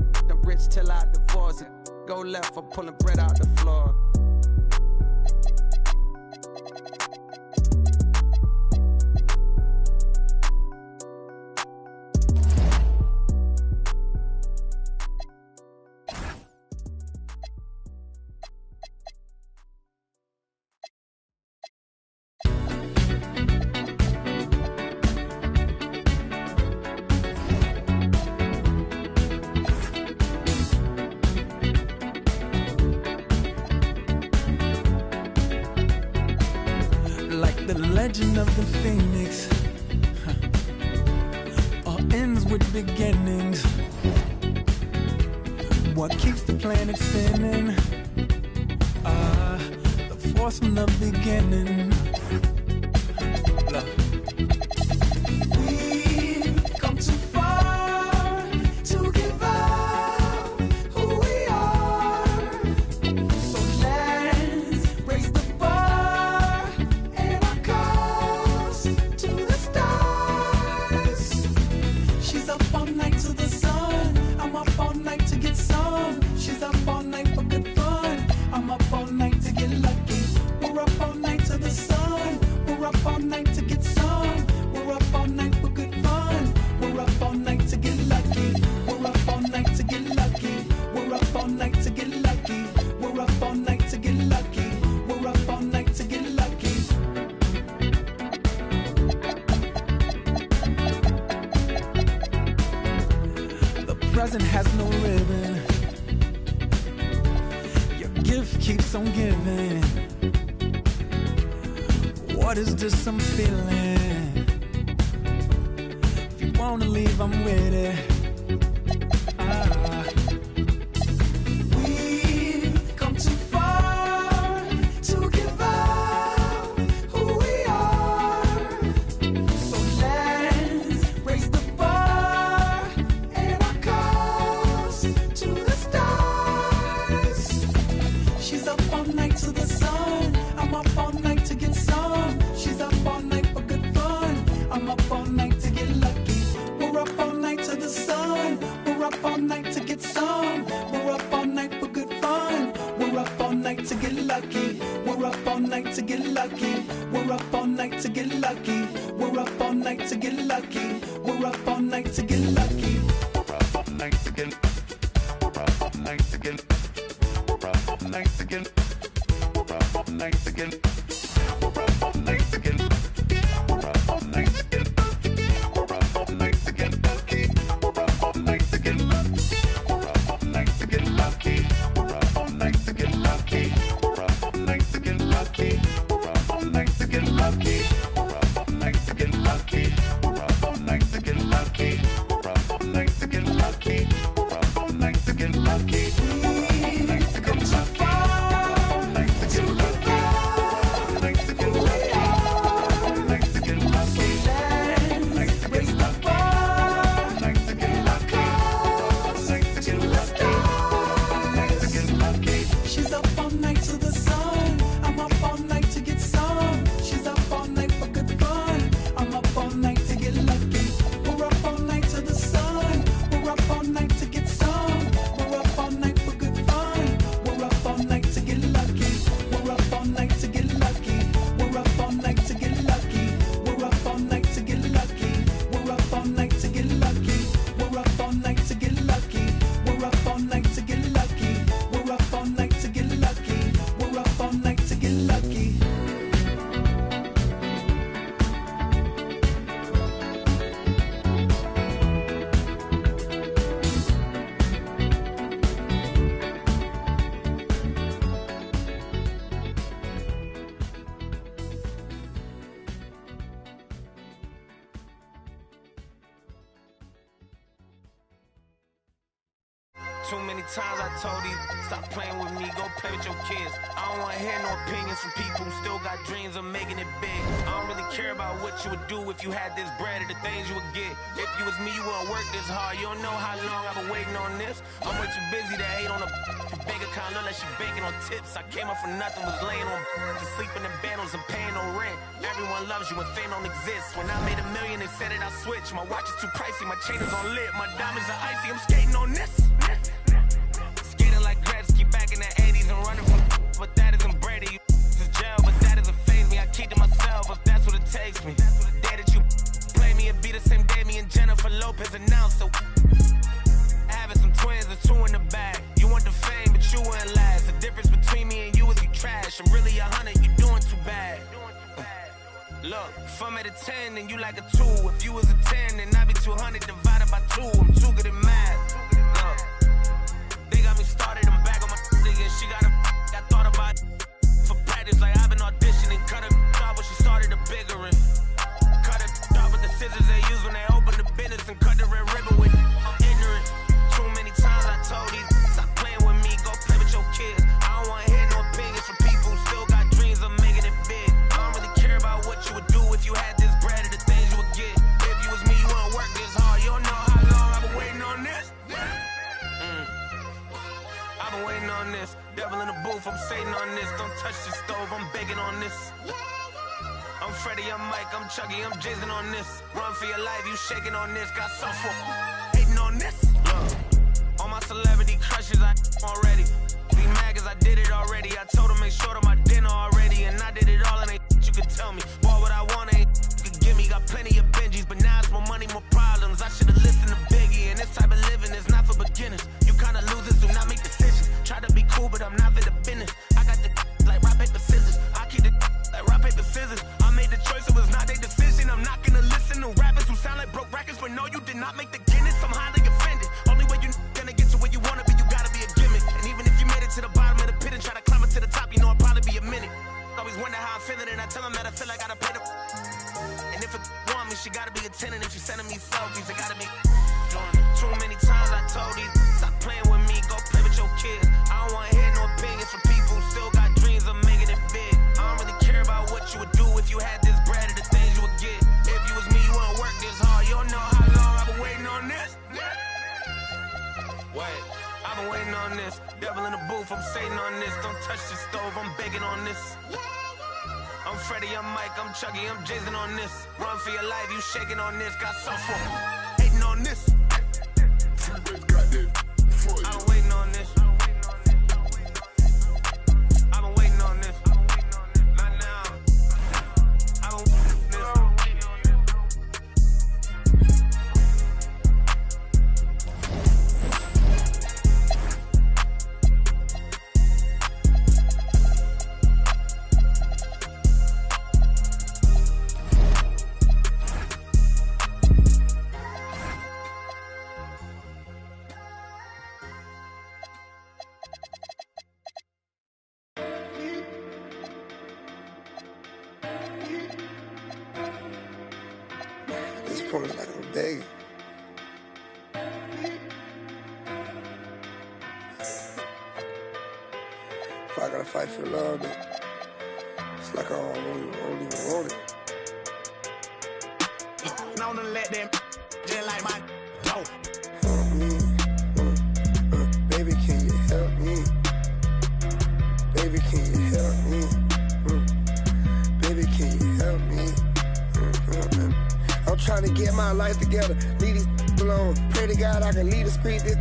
rich till I divorce it. Go left for pulling bread out the floor. Legend of the Phoenix all ends with beginnings. What keeps the planet spinning? The force from the beginning. We've come too far to give up who we are. So let's raise the bar. She's up all night to the sun. I'm up all night to get some. She's up all night for good fun. I'm up all night to get lucky. We're up all night to the sun. We're up all night to get some. We're up all night for good fun. We're up all night to get lucky. We're up all night to get lucky. We're up all night to get lucky. We're up all night to get lucky. We're up all night to get lucky. Present has no ribbon. Your gift keeps on giving. What is this I'm feeling? If you wanna leave, I'm with it. We've come too far to give up who we are. So let's raise the bar. To the stars. She's up all night to the sun. I'm up all night to get some. She's up all night for good fun. I'm up all night to get lucky. We're up all night to the sun. We're up all night to get get some. We're up all night for good fun. We're up all night to get lucky. We're up all night to get lucky. We're up all night to get lucky. We're up all night to get lucky. We're up all night to get lucky. We're up all night to get. We're up all night to get. We're up all night to get. We're up all night to get. We're up all night to get. We're up all night to get. We're up all night to get lucky. We're up all night to get lucky. We're up all night to get lucky. We're up all night to get lucky. We're up all night to get lucky. We're up all night to get lucky. We're up all night to get lucky. We're up all night to get lucky. We're up all night to get lucky. We're up all night to get lucky. We've come so far to get far. Here we are. To get lucky. Let's raise the bar. Get our cars to the stars. To get lucky. She's up all night to the sun. I'm up all night to get some. She's up all night for good fun. I'm up all night to get lucky. We're up all night to the sun. We're up all night to get some. We're up all night for good fun. We're up all night to get lucky. We're up all night to get lucky. We're up all night to get lucky. We're up all night to get lucky. We're up all night to get lucky. We're up all night to get lucky. We're up all night to get lucky. We're up all night to get lucky. We're up all night to get lucky. Too many times I told these, stop playing with me, go play with your kids. I don't wanna hear no opinions from people who still got dreams of making it big. I don't really care about what you would do if you had this bread or the things you would get. If you was me, you wouldn't work this hard. You don't know how long I've been waiting on this. I'm way too busy to hate on a bank account, look like she banking on tips. I came up for nothing, was laying on just sleeping in bundles and paying no rent. Everyone loves you when fame don't exist. When I made $1 million, they said it, I switched. My watch is too pricey, my chain is on lit, my diamonds are icy. I'm skating on this. Skating like Gretzky back in the 80s and running from, but that isn't Brady. This is jail, but that doesn't faze me. I keep to myself if that's what it takes me. The day that you play me, it be the same day me and Jennifer Lopez announced. So having some twins, there's 2 in the bag. You want the fame, but you wouldn't last. The difference between me and you is you trash. I'm really 100, you doing too bad. Look, if I'm at a 10, then you like a 2. If you was a 10, then I'd be 200 divided by 2. I'm too good at math. They got me started, I'm back on my nigga. She got a I thought about for practice, like I've been auditioning. Cut her off when she started a bigger one. Cut it off with the scissors they use when they open the business and cut the red ribbon with. I'm ignorant. Too many times I told these stop playing with me, go play with your kids. I don't wanna hear no opinions from people who still got dreams of making it big. I don't really care about what you would do if you had this bread or the things you would get. If you was me, you wouldn't work this hard. You don't know how long I've been waiting on this. I've been waiting on this. Devil in the booth, I'm Satan on this. Don't touch the stove, I'm begging on this. I'm Freddie, I'm Mike, I'm Chucky, I'm jizzing on this. Run for your life, you shaking on this. Got software hating on this. Look, all my celebrity crushes, I already. Be mad cause I did it already. I told them make sure to my dinner already. And I did it all and ain't you could tell me. Boy, what I want ain't you could give me. Got plenty of Benjis, but now it's more money, more problems. I should've listened to Biggie. And this type of living is not for beginners. You kinda losers do not make decisions. Try to be cool, but I'm not for the business. I got the like rock, paper, scissors. I keep the like rock, paper, scissors. I made the choice, it was not their decision. I'm not gonna listen to rappers who sound like broke records, but no, you did not make the Guinness. I'm highly offended. Only way you gonna get to where you wanna be, you gotta be a gimmick. And even if you made it to the bottom of the pit and try to climb it to the top, you know it'll probably be a minute. Always wonder how I'm feeling, and I tell them that I feel like I gotta pay the. And if it want me, she gotta be a 10. And if she sending me selfies, it gotta be. Too many times I told these, stop playing with me, go play with your kids. I don't wanna hear no opinions from people who still got dreams of making it big. I don't really care about what you would do if you had this bread or the things you would get. If you was me, you wouldn't work this hard. You don't know how long I've been waiting on this. Wait, I've been waiting on this. Devil in the booth, I'm Satan on this. Don't touch the stove, I'm begging on this. I'm Freddie, I'm Mike, I'm Chucky, I'm jizzing on this. Run for your life, you shaking on this. Got software hating on this. Got that for me like I'm begging. If I gotta fight for love, then it's like I don't even want it. Known to let them just like my dope. Help me. Baby, can you help me? Baby, can you help me? Baby, can you help me? I'm trying to get my life together, leave these alone. Pray to God I can lead the street, this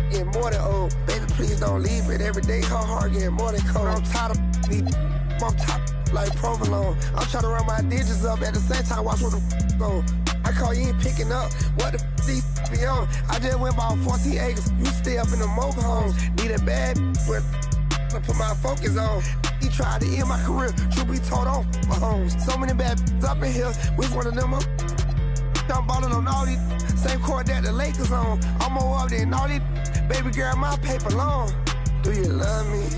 getting more than old. Baby, please don't leave it. Every day her heart getting more than cold. I'm tired of these, I'm top like provolone. I'm trying to run my digits up at the same time, watch what the go. I call you ain't picking up, what the these be on? I just went about 14 acres, you stay up in the mobile homes. Need a bad but I put my focus on. He tried to end my career, truth be told on my homes. So many bad up in here, which one of them up? I'm ballin' on all these, same court that the Lakers on. I'm more up than all these, baby girl, my paper long. Do you love me?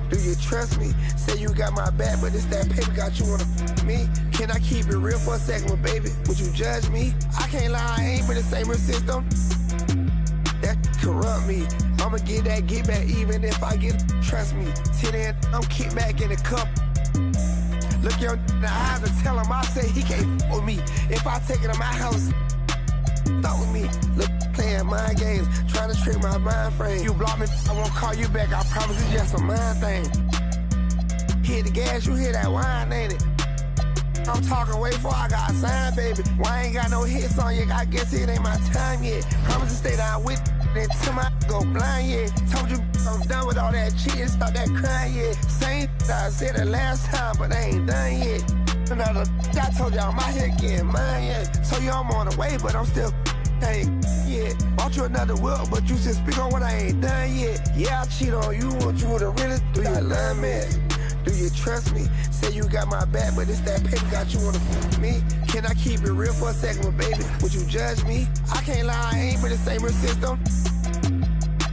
Do you trust me? Say you got my back, but it's that paper got you on me. Can I keep it real for a second, but baby, would you judge me? I can't lie, I ain't been the same system. That corrupt me. I'ma get that get back even if I get, trust me. Till then, I'm kicked back in the cup. Look your in the eyes and tell him I say he can't f with me. If I take it to my house, stop with me. Look, playing mind games, trying to trick my mind frame. You block me, I won't call you back. I promise it's just a mind thing. Hit the gas, you hear that whine, ain't it? I'm talking way before I got signed, baby. Why I ain't got no hits on you? I guess it ain't my time yet. Promise to stay down with until my go blind, yeah. Told you I'm done with all that cheating, stop that crying, yeah. Same I said it last time, but I ain't done yet. Another, I told you I'm out here getting mine, yeah. So you I'm on the way, but I'm still ain't, yeah. Bought you another whip, but you just speak on what I ain't done yet. Yeah, I cheat on you, what you would've really do. You love me? Do you trust me? Say you got my back, but it's that paper got you on me. Can I keep it real for a second, but baby, would you judge me? I can't lie, I ain't been the same system.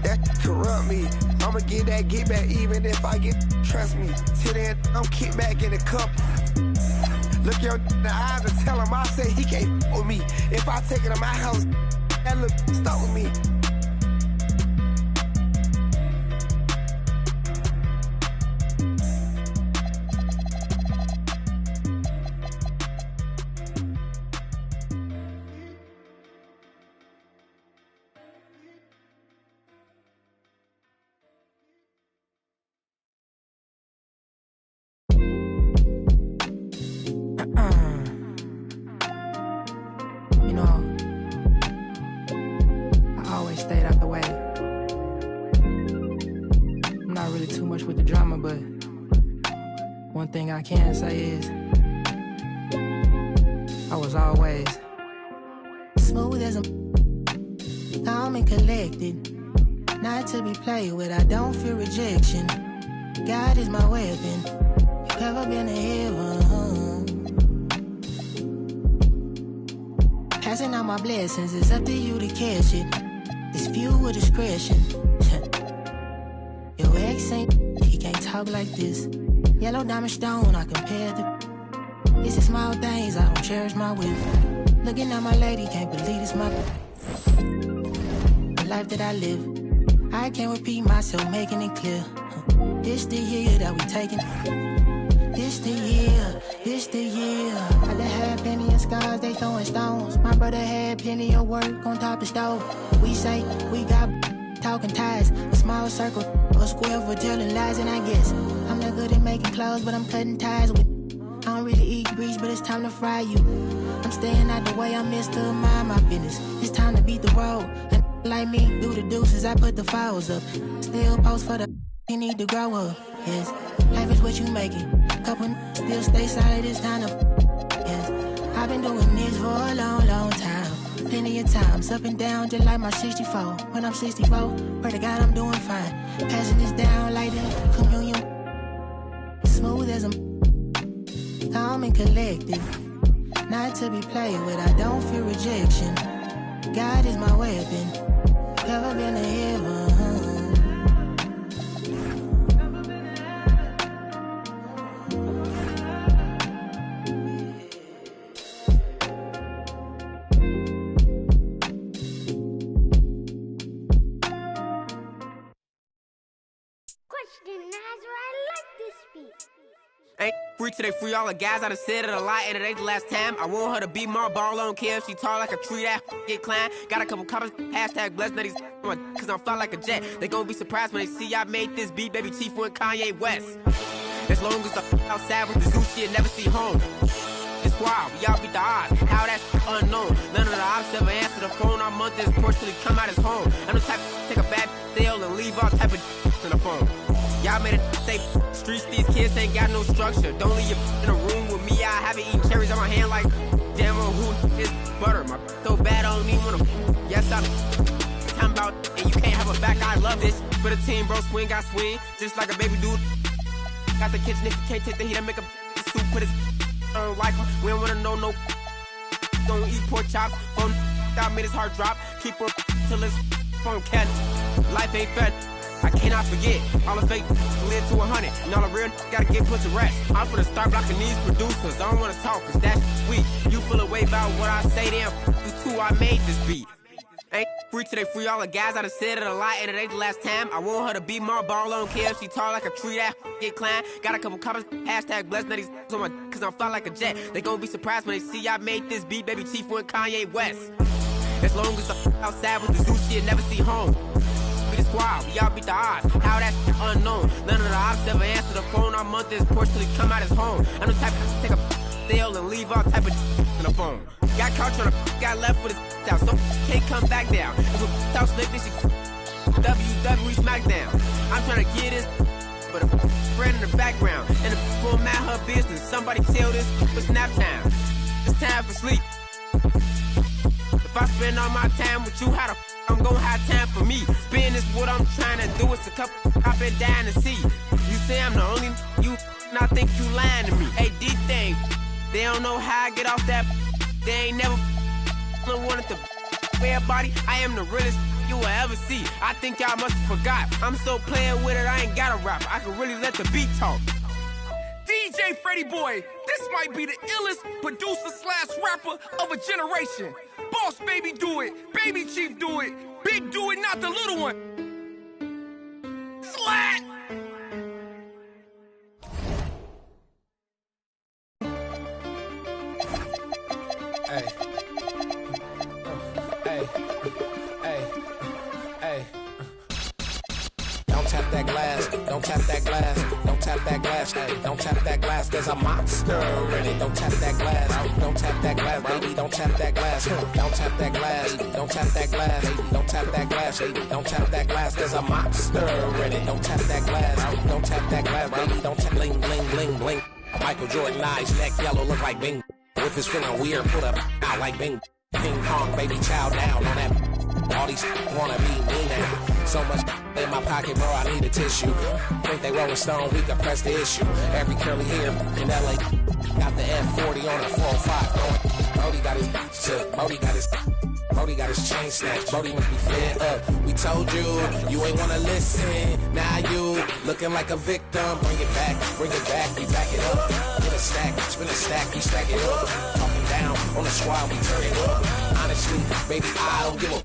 That corrupt me. I'ma get that get back even if I get, trust me. Till then, I'm kicked back in the cup. Look your in the eyes and tell him I say he can't f with me. If I take it to my house, that look, stop with me. I can say is I was always smooth as a calm and collected, not to be played with. I don't fear rejection. God is my weapon. If you've ever been to heaven, passing out my blessings, it's up to you to catch it. It's fuel with discretion. Your ex ain't, he can't talk like this. Yellow diamond stone, I compare the. It's the small things, I don't cherish my whip. Looking at my lady, can't believe it's my. The life that I live, I can't repeat myself, making it clear. This the year that we taking. This the year, this the year. I done had plenty of scars, they throwing stones. My brother had plenty of work on top of stove. We say we got talking ties, a small circle, a square for telling lies, and I guess I'm not good at making clothes, but I'm cutting ties with. I don't really eat grease, but it's time to fry you. I'm staying out the way, I'm Mr. Mind my business. It's time to beat the road. And like me, do the deuces, I put the files up. Still post for the you need to grow up. Yes, life is what you make it. Couple still stay solid, it's time to. Yes, I've been doing this for a long, long time. Plenty of times, up and down, just like my 64. When I'm 64, pray to God I'm doing fine. Passing this down like the communion. Smooth as a calm and collected, not to be played with. I don't fear rejection. God is my weapon. Never been to heaven. free till they free all the guys. I done said it a lot, and it ain't the last time. I want her to be my ball, I don't care if she tall like a tree, that get climbed. Got a couple comments, hashtag blessed, now these cause I'm fly like a jet. They gon' be surprised when they see I made this beat, baby Chief and Kanye West. As long as the outside with the zoo shit, never see home. It's wild, we all beat the odds. How that's unknown. None of the ops ever answer the phone. Our month is porch till he come out his home. I'm the type to take a bad sale and leave all type of in the phone. Y'all made it say streets, these kids ain't got no structure. Don't leave your in a room with me. I haven't eaten cherries on my hand like damn on who is butter. My so bad I don't even wanna. Yes, I'm talking about and you can't have a back. I love this. For the team, bro, swing, got swing. Just like a baby dude. Got the kitchen if you can't take the heat, I make a soup, put his I don't like him. We don't wanna know no. Don't eat pork chops. Phone that made his heart drop. Keep her till his phone cat. Life ain't fed. I cannot forget. All the fake live to 100. And all the real gotta get put to rest. I'm finna start blocking these producers. I don't wanna talk, cause that's weak. You feel a way about what I say, damn. You too, I made this beat. Ain't free till they free all the guys. I done said it a lot, and it ain't the last time. I want her to be my ball, I don't care if she tall like a tree, that get climbed. Got a couple comments, hashtag blessed, now these on my cause I'm fly like a jet. They gon' be surprised when they see I made this beat, baby Chief and Kanye West. As long as the outside with the zoo shit, never see home. We the squad, we all beat the odds. How that's unknown. None of the ops ever answer the phone. Our month is porch till he come out his home. I'm the type to take a sale and leave all type of in the phone. Got caught trying to got left with his out, so can't come back down. If a talk slick, this shit WWE SmackDown. I'm trying to get this, but a friend in the background. And if won't mind her business, somebody tell this it's nap time. It's time for sleep. If I spend all my time with you, how the I'm gonna have time for me. Spin is what I'm trying to do. It's a couple I've been dying to see. You say I'm the only you, and I think you lying to me. Hey, D-Thing, they don't know how I get off that. They ain't never wanted to wear a body. I am the realest you will ever see. I think y'all must have forgot. I'm so playing with it, I ain't got a rap. I can really let the beat talk. DJ Freddie Boy, this might be the illest producer / rapper of a generation. Boss Baby do it, Baby Chief do it, Big do it, not the little one. Slat! Hey. Hey. Don't tap that glass, don't tap that glass, don't tap that glass, hey, don't tap that glass, there's a monster in it. Don't tap that glass, don't tap that glass, baby, don't tap that glass, don't tap that glass, don't tap that glass, don't tap that glass, don't tap that glass, there's a monster in it. Don't tap that glass, don't tap that glass, baby, don't tap bling, bling, bling, bling. Michael Jordan eyes, neck yellow, look like Bing. If it's feeling weird, put up out like Bing. Ping pong, baby, chow down on that. All these wanna be me now. So much in my pocket, bro, I need a tissue. Think they Rolling Stone, we can press the issue. Every curly hair in LA got the F40 on a 405. Brody got his took, Brody got his chain snatched. Brody must be fed up. We told you, you ain't wanna listen. Now you looking like a victim. Bring it back, we back it up. Get a stack, spin a stack, we stack it up. Talking down on the squad, we turn it up. Honestly, baby, I don't give a.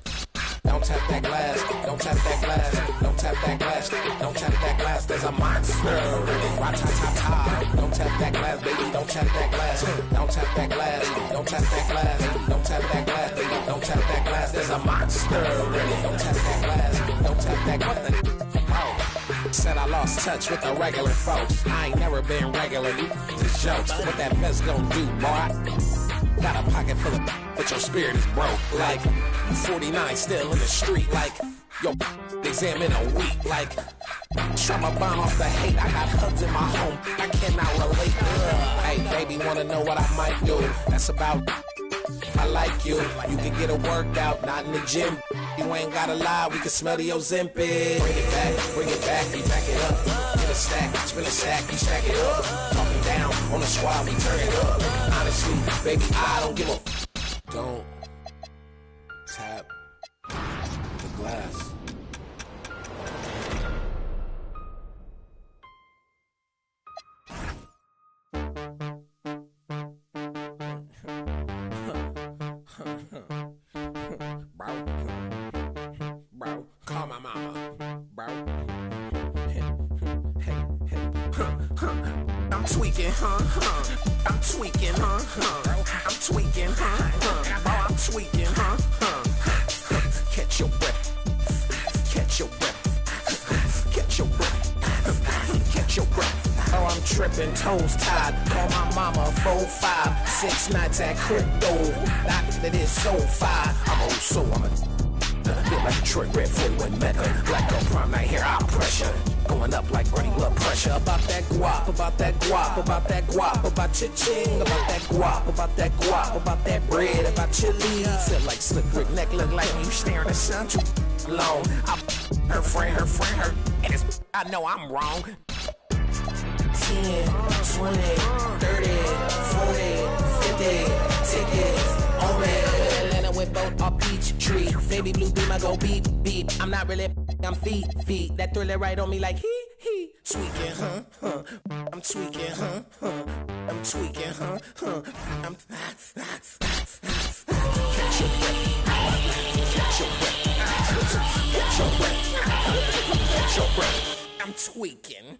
Don't tap that glass, don't tap that glass, don't tap that glass, don't tap that glass, there's a monster in it. Ra-ta-ta-ta. Don't tap that glass, baby, don't tap that glass, don't tap that glass, don't tap that glass, don't tap that glass, baby, don't tap that glass, there's a monster in it. Don't tap that glass, don't tap that glass. Said I lost touch with the regular folks. I ain't never been regular, you just jokes. What that vest gon' do, boy? Got a pocket full of but your spirit is broke. Like, you 49 still in the street. Like, yo, exam in a week. Like, try my bomb off the hate. I got hugs in my home. I cannot relate. Hey, baby, wanna know what I might do? That's about if I like you. You can get a workout, not in the gym. You ain't gotta lie, we can smell the Ozempic. Bring it back, we back it up. Get a stack, spin a stack, we stack it up. Talking down on the squad, we turn it up. Honestly, baby, I don't give a. Don't tap the glass. Bro, call my mama, bro. I'm tweaking, I'm tweaking, I'm tweaking, oh, I'm tweaking, Catch your breath, catch your breath, catch your breath, catch your breath. Oh, I'm tripping, toes tied. Call my mama 4-5, 6 nights at crypto. That is so fire. I'm old soul, I'm a bit like Detroit Red 41 Mecca. Black girl prime night here, I'll pressure. Going up like running blood pressure. About that guap, about that guap, about that guap, about cha-ching, about that guap, about that guap, about that bread, about your lead. Feel like Slick Rick neck look like you staring at the sun too long. Her friend, and it's I know I'm wrong. 10, 20, 30, 40, 50 tickets on me. Atlanta with both our peach tree. Baby blue beam, I go beep, beep. I'm not really, I'm feet. That thriller right on me like he. Tweaking, I'm tweaking, I'm tweaking, I'm catch your breath, catch your breath, catch your breath, catch your breath. I'm tweaking.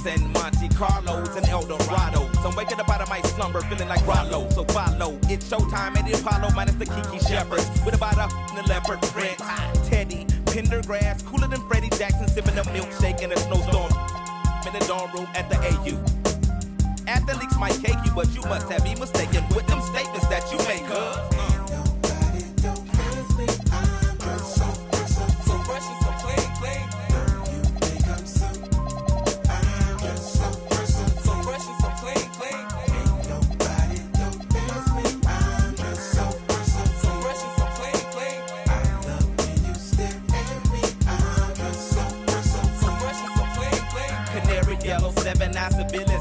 And Monte Carlos and El Dorado. So I'm waking up out of my slumber feeling like Rollo. So follow, it's showtime at the Apollo minus the Kiki Shepherds. With about a leopard print. Teddy, Pendergrass, cooler than Freddie Jackson, sipping a milkshake in a snowstorm. In the dorm room at the AU. Athletes might cake you, but you must have me mistaken with them statements that you make,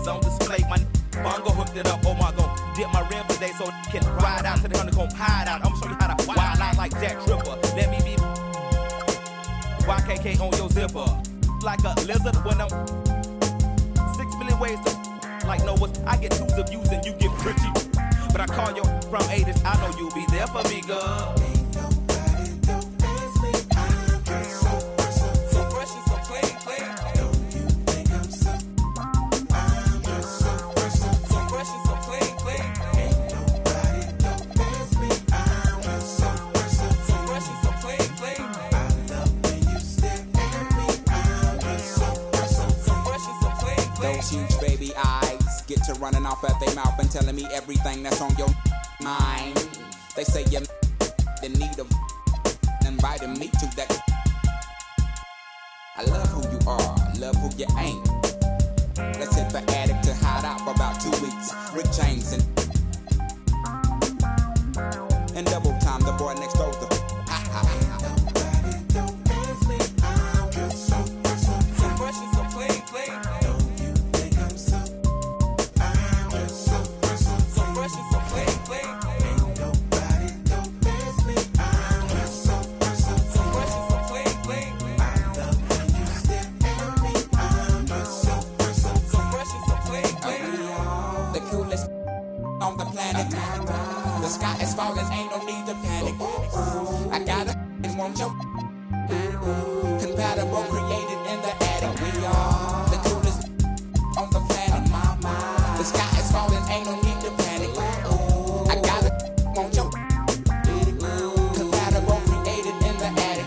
on display, my bongo hooked it up. Oh my god, dip my rim today so can ride out to the honeycomb hide out. I'm gonna show you how to wild out like Jack Tripper. Let me be YKK on your zipper, like a lizard when I'm 6 million ways to like Noah's. I get 2s of views and you get pretty, but I call you from 80s. I know you'll be there for me, girl. Running off at their mouth and telling me everything that's on your mind. They say you're in need of inviting me to that. I love who you are, love who you ain't. Let's hit the attic to hide out for about 2 weeks. Rick James and double time, the boy next door. Compatible, created in the attic. We are the coolest on the planet. The sky is falling, ain't no need to panic. I got it, won't you? Compatible, created in the attic.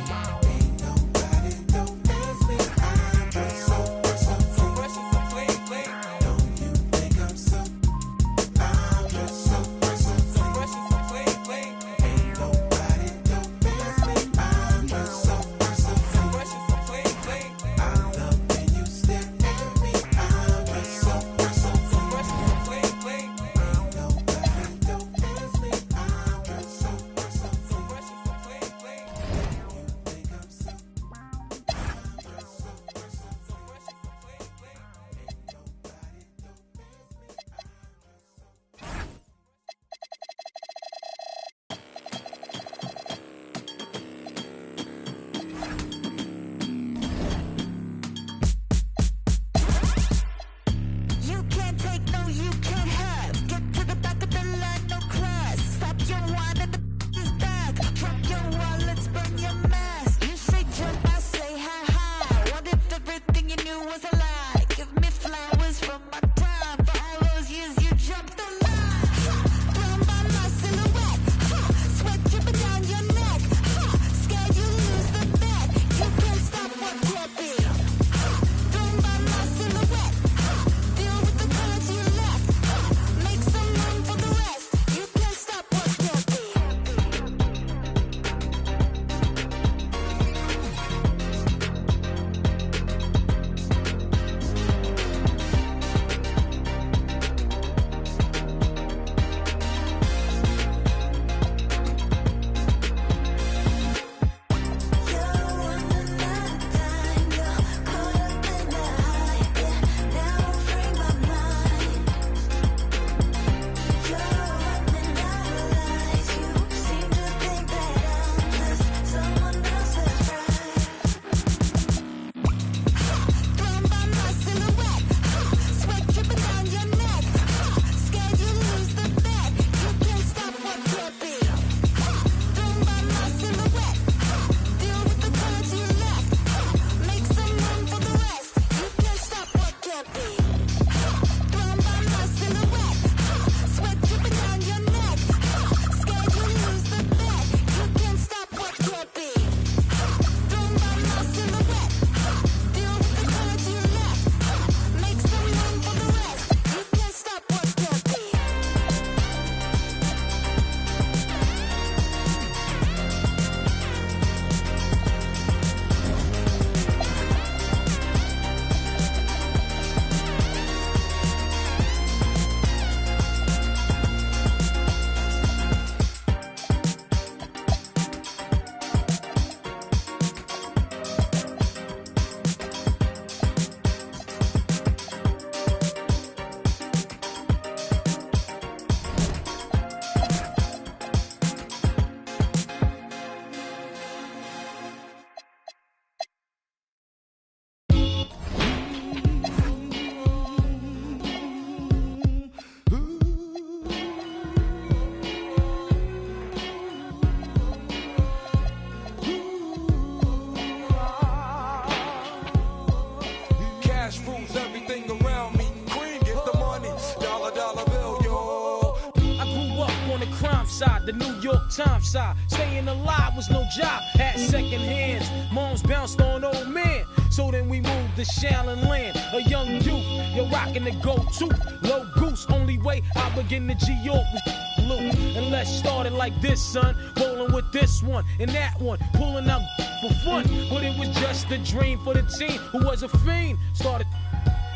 side, the New York Times side. Staying alive was no job, had second hands. Moms bounced on old men. So then we moved to Shaolin Land, a young youth. You're rocking the go-to, low goose. Only way I begin to G-York was blue. And let's start it like this, son. Rolling with this one and that one, pulling out for fun. But it was just a dream for the team who was a fiend. Started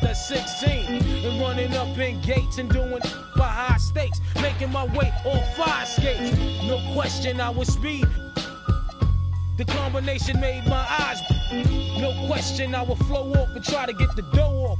at 16 and running up in gates and doing by high stakes, making my way on fire skates. No question I was speed. The combination made my eyes. No question I would flow off and try to get the dough off.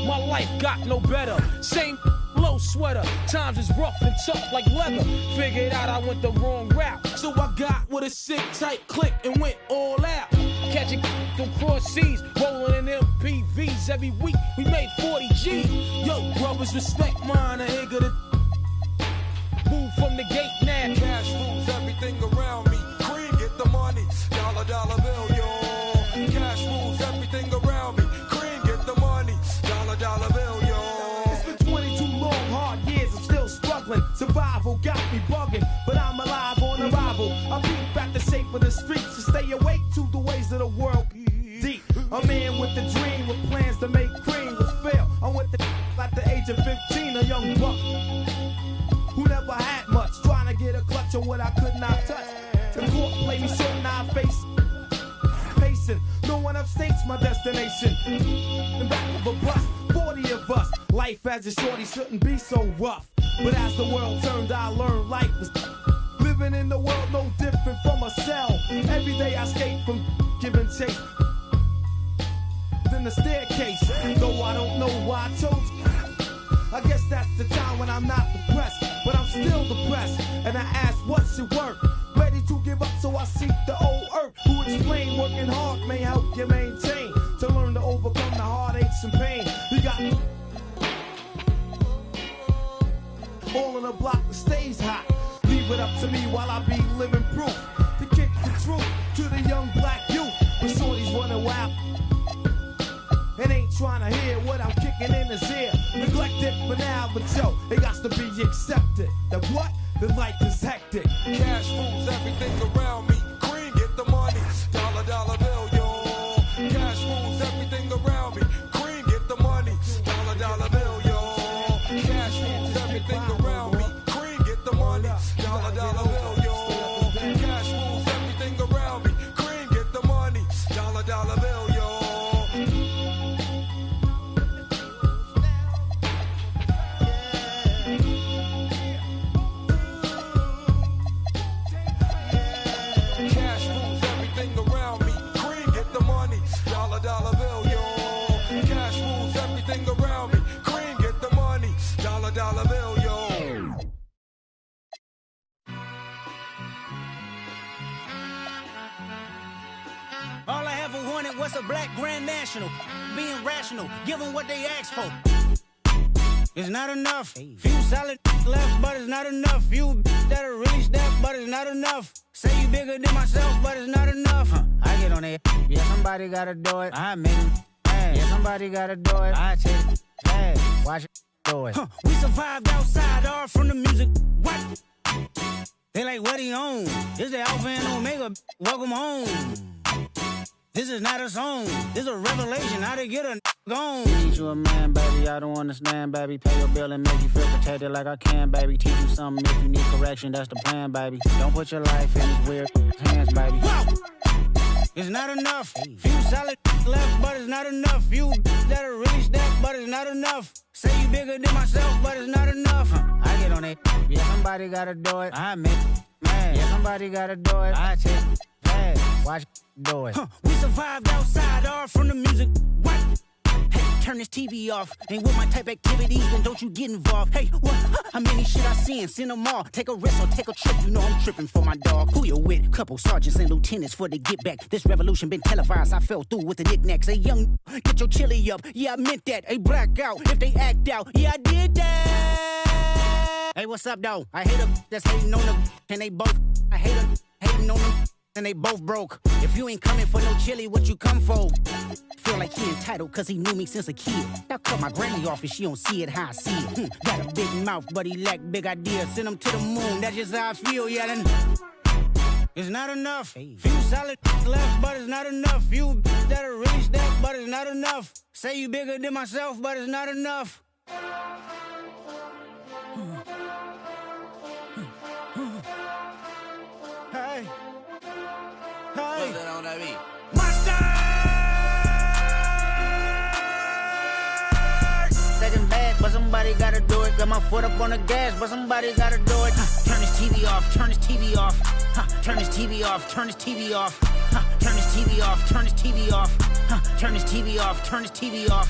My life got no better. Same low sweater. Times is rough and tough like leather. Figured out I went the wrong route. So I got with a sick tight click and went all out. Catching them cross seas, rolling in MPVs every week. We made 40 G. Yo, brothers, respect mine. I ain't gonna move from the gate now. Cash rules everything around me. Cream, get the money. Dollar, dollar bill, yo. Cash rules everything around me. Cream, get the money. Dollar, dollar bill, yo. It's been 22 long, hard years. I'm still struggling. Survival got me bugging, but I'm alive on arrival. I beat back the shape of the streets to stay awake to the ways of the world. Deep, a man with a dream, with plans to make cream was fail. I went to at the age of 15, a young buck who never had much, trying to get a clutch on what I could not touch. The court played me short, now I face pacing. No one upstates my destination. In back of a bus, 40 of us. Life as a shorty shouldn't be so rough. But as the world turned, I learned life was living in the world no different from a cell. Every day I escape from giving chase. Then the staircase, though I don't know why I chose. I guess that's the time when I'm not depressed, but I'm still depressed. And I ask, what's it worth? Ready to give up, so I seek the old earth. Who explain working hard may help you maintain, to learn to overcome the heartaches and pain. We got all in the block that stays hot. Leave it up to me while I be living proof. To kick the truth to the young black youth. When shorties running wild and ain't trying to hear what I'm kicking in his ear. Neglected for now, but yo, it got to be accepted. That what? The life is hectic. Cash rules everything around me. Cream, get the money. Dollar, dollar bill, yo. Cash rules everything around me. Cream, get the money. Dollar, dollar bill, yo. Cash rules everything around me. Cream, get the money. Dollar, dollar bill, yo. Cash rules everything around me. Cream, get the money. Dollar, dollar bill, yo. Dollar bill, yo. Cash rules everything around me. Cream, get the money. Dollar, dollar bill, yo. All I ever wanted was a black Grand National. Being rational, give them what they ask for. It's not enough. Few solid left, but it's not enough. Few that'll really step, but it's not enough. Say you bigger than myself, but it's not enough. I get on it. Yeah, somebody gotta do it. I make it. Hey. Yeah, somebody gotta do it. I take it. Hey, watch it do it. We survived outside, all from the music. What? They like, what he on? This the Alpha and Omega. Welcome home. This is not a song. This is a revelation. How to get a gone. Teach you a man, baby. I don't understand, baby. Pay your bill and make you feel protected like I can, baby. Teach you something if you need correction. That's the plan, baby. Don't put your life in these weird hands, baby. Whoa! It's not enough. Few solid left, but it's not enough. Few that'll really step, but it's not enough. Say you bigger than myself, but it's not enough. I get on it. Yeah, somebody gotta do it. I make it. Man. Yeah, somebody gotta do it. I take it. Hey, watch do it. We survived outside, all from the music. What? Hey, turn this TV off. Ain't with my type activities, then don't you get involved. Hey, what? How many shit I seen? Send them all. Take a risk or take a trip. You know I'm tripping for my dog. Who you with? Couple sergeants and lieutenants for the get back. This revolution been televised. I fell through with the knickknacks. Hey, young, get your chili up. Yeah, I meant that. Hey, black out if they act out. Yeah, I did that. Hey, what's up, though? I hate a that's hating on them. And they both. I hate them hating on them. and they both broke. If you ain't coming for no chili, what you come for? Feel like he entitled cause he knew me since a kid. Now cut my granny off and she don't see it how I see it. Got a big mouth, but he lack big ideas. Send him to the moon, that's just how I feel, yelling. It's not enough. Few solid left, but it's not enough. Few that'll really step, but it's not enough. Say you bigger than myself, but it's not enough. Hey. Hey. What's that on that beat? Second bad, but somebody gotta do it. Got my foot up on the gas, but somebody gotta do it. Turn his TV off, turn his TV off. Turn his TV off, turn his TV off. Turn his TV off, turn his TV off. Turn his TV off, turn his TV off.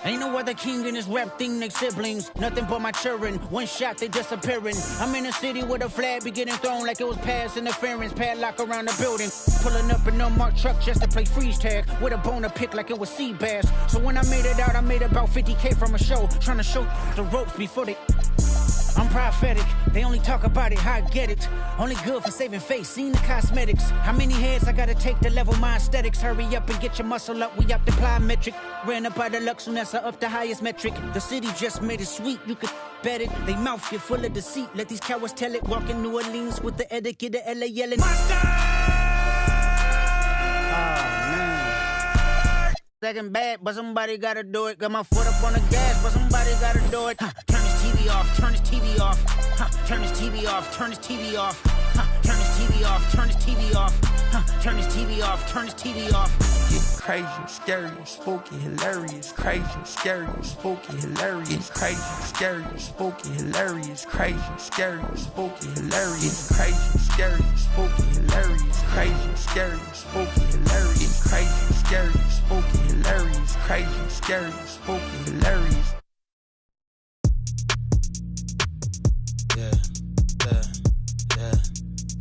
Ain't no other king in this rap thing, they siblings. Nothing but my children. One shot, they disappearing. I'm in a city with a flag be getting thrown like it was pass interference. Padlock around the building. Pulling up an unmarked truck just to play freeze tag. With a bone to pick like it was sea bass. So when I made it out, I made about 50K from a show. Trying to show the ropes before they... I'm prophetic, they only talk about it, how I get it. Only good for saving face, seen the cosmetics. How many heads I gotta take to level my aesthetics? Hurry up and get your muscle up, we up the plyometric. Ran up out of luck, soon as I up the highest metric. The city just made it sweet, you could bet it. They mouth get full of deceit, let these cowards tell it. Walk in New Orleans with the etiquette of LA yelling. Second bad, but somebody gotta do it. Got my foot up on the gas, but somebody gotta do it. Turn his TV off, turn his TV off. Turn his TV off, turn his TV off. Turn his TV off, turn his TV off. Turn his TV off, turn his TV off. It's crazy, scary, spooky, hilarious. Crazy, scary, spooky, hilarious. Crazy, scary, spooky, hilarious. Crazy, scary, spooky, hilarious. Crazy, scary, spooky, hilarious. Crazy, scary, spooky, hilarious. Crazy, scary, spooky, hilarious. Crazy, scary, spooky, hilarious. Yeah, yeah, yeah,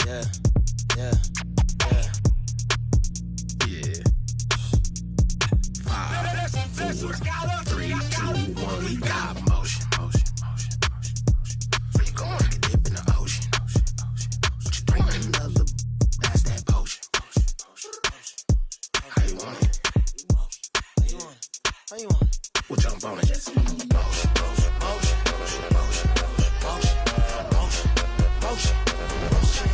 yeah, yeah, yeah. Yeah. 5, 4, 3, 2, 1. We got motion, motion, motion, motion, motion. We gon' make a dip in the ocean. What you drink another? That's that potion. How you want it? How you want it? We'll jump on it. Motion, motion, motion, motion, motion, motion, motion, motion, motion, motion, motion,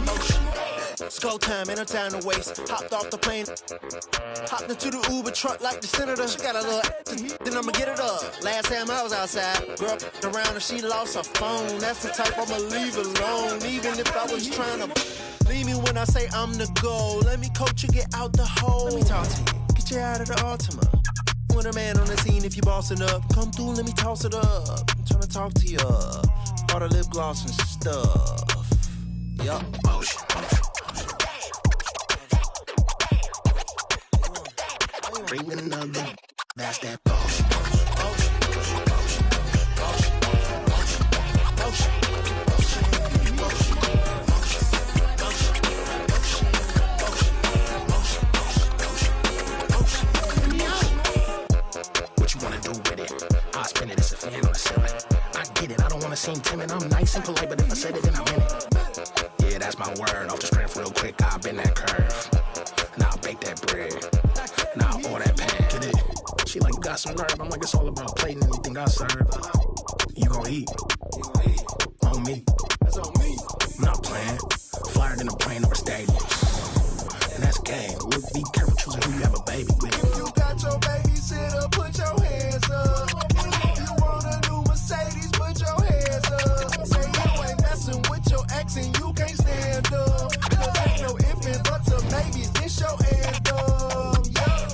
motion, motion. It's go time, ain't no time to waste. Hopped off the plane, hopped into the Uber truck like the senator. She got a little, then I'ma get it up. Last time I was outside, girl around and she lost her phone. That's the type I'ma leave alone, even if I was trying to leave me when I say I'm the goal. Let me coach you, get out the hole. Let me talk to you, get you out of the Altima. With a man on the scene, if you bossing up, come through, let me toss it up. I'm trying to talk to you, all the lip gloss and stuff. Yup. Motion, motion. Bring another, that's that potion. Motion, motion, motion, motion, motion, motion, motion, motion, motion. What you wanna do with it? I'll spin it as a fan on the ceiling. I get it, I don't wanna seem timid. I'm nice and polite, but if I said it, then I meant it. Yeah, that's my word. Off the strength real quick, I'll bend that curve. Now I'll bake that bread. Now I'll pour that pan. Get it? She like, you got some nerve. I'm like, it's all about plating anything I serve. You gon' eat. On me. That's on me. I'm not playing. Flyer than a plane or a stadium. And that's game. Look, be careful choosing who you have a baby with. If you got your babysitter, put your hands up. If you want a new Mercedes, put your hands up. Say you ain't messing with your ex and you can't stand up. Cause ain't no if and buts or maybes, this your anthem. Yeah.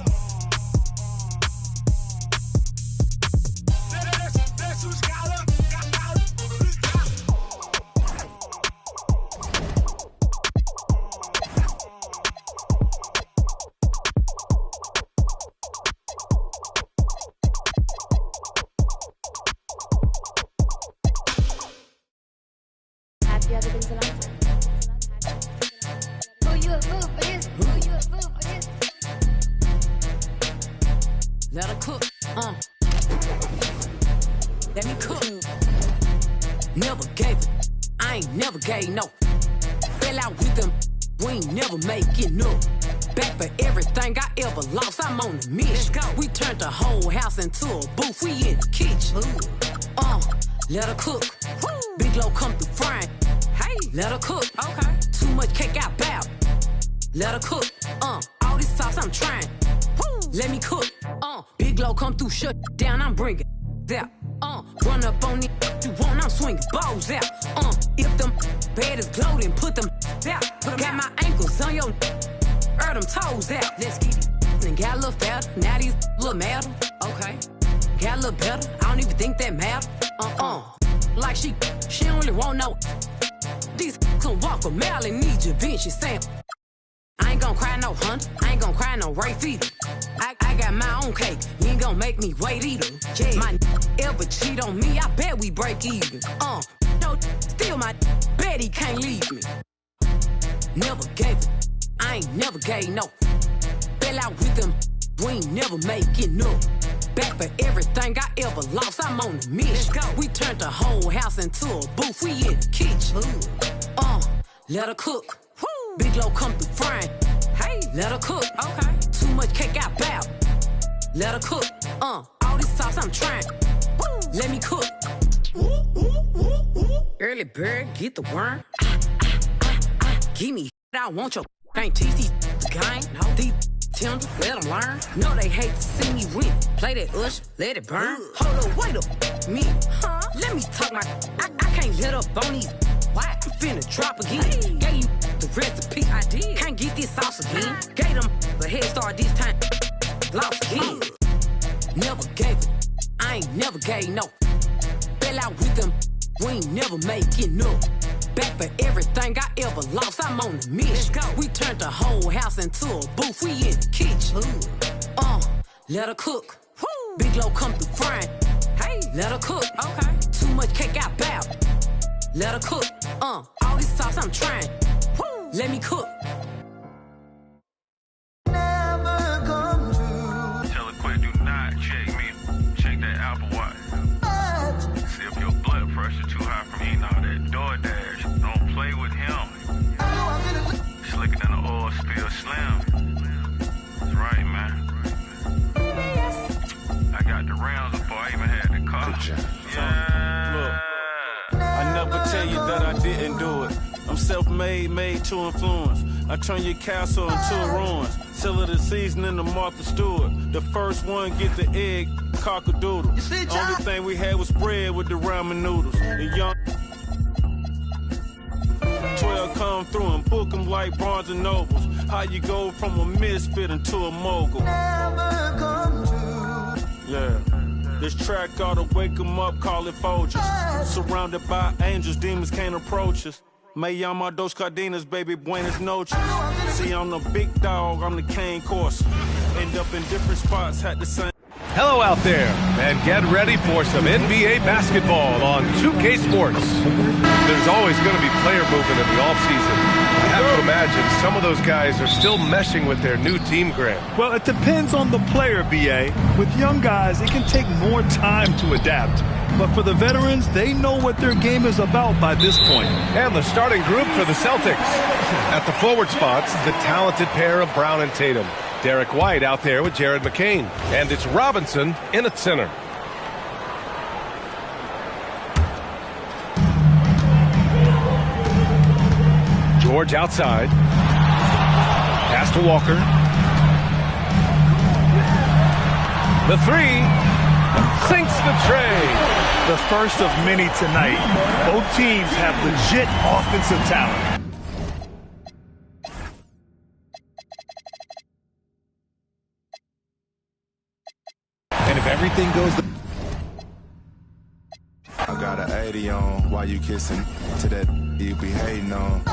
That's who's got up. Have you ever been to London? Who you a fool for this? Who you a fool for this? Let her cook, Let me cook. Never gave it. I ain't never gave no. Fell out with them. We ain't never making up. Back for everything I ever lost. I'm on the mission. We turned the whole house into a booth. We in the kitchen. Let her cook. Big low come through frying. Hey, let her cook. Okay. Too much cake out bow. Let her cook. All this sauce I'm trying. Let me cook. Big low come through, shut down. I'm bringing that. Run up on it. You want? I'm swinging balls out. If them bed is gloating, put them out. Got my ankles on your. Them toes out. Let's get it. And got a little fatter. Now these little matter. Okay. Got a little better. I don't even think that matter. Like she don't really want no. These can walk a mile and need your bench. She saying, I ain't gonna cry no hunt. I ain't gonna cry no rape either. I got my own cake. You ain't gonna make me wait either. Yeah. My ever cheat on me, I bet we break even. No, still my bet he can't leave me. Never gave it. I ain't never gave no. Fell out with them. We ain't never making up. Back for everything I ever lost. I'm on the mission. We turned the whole house into a booth. We in the kitchen. Let her cook. Big low come through frying. Hey, let her cook. Okay. Too much cake out bow. Let her cook. All this sauce I'm trying. Let me cook. Early bird, get the worm. Give me. I want your. Can't teach these the game. No, these tender, let them learn. No, they hate to see me win. Play that Usher, let it burn. Hold up, wait up, me. Let me talk my. I can't let up on these. Why? I'm finna drop again. Hey. Gave you the recipe. I did. Can't get this sauce again. Gave them the head start this time. Lost again. Never gave it. I ain't never gave no. Fell out with them. We ain't never making up. Back for everything I ever lost. I'm on the mission. We turned the whole house into a booth. We in the kitchen. Let her cook. Big low come through frying. Hey, let her cook. Okay. Too much cake out bow. Let her cook. All this sauce I'm trying. Let me cook. Never come true. Tell her quick, do not check me. Check that Apple Watch. See if your blood pressure too high from eating all that DoorDash. Don't play with him. Slicker than an oil spill slim. That's right, man. I got the rounds before I even had the car. Yeah. Look, I never tell you that I didn't do it. I'm self-made, made to influence. I turn your castle into ruins. Sell it the seasoning to Martha Stewart. The first one get the egg, cock-a-doodle. Only thing we had was bread with the ramen noodles. The young 12 come through and book them like Barnes and Nobles. How you go from a misfit into a mogul. Never come true. Yeah. This track ought to wake them up, call it Folgers. Surrounded by angels, demons can't approach us. Me llama dos cadenas, baby, buenas noches. See, I'm the big dog, I'm the cane course. End up in different spots, had the same. Hello out there, and get ready for some NBA basketball on 2K Sports. There's always going to be player movement in the offseason. I have to imagine some of those guys are still meshing with their new team, Grant. Well, it depends on the player, B.A. With young guys, it can take more time to adapt. But for the veterans, they know what their game is about by this point. And the starting group for the Celtics. At the forward spots, the talented pair of Brown and Tatum. Derek White out there with Jared McCain. And it's Robinson in at center. George outside. Pass to Walker. The three sinks the tray. The first of many tonight. Both teams have legit offensive talent. And if everything goes... I got an 80 on while you kissing to that you be hating on.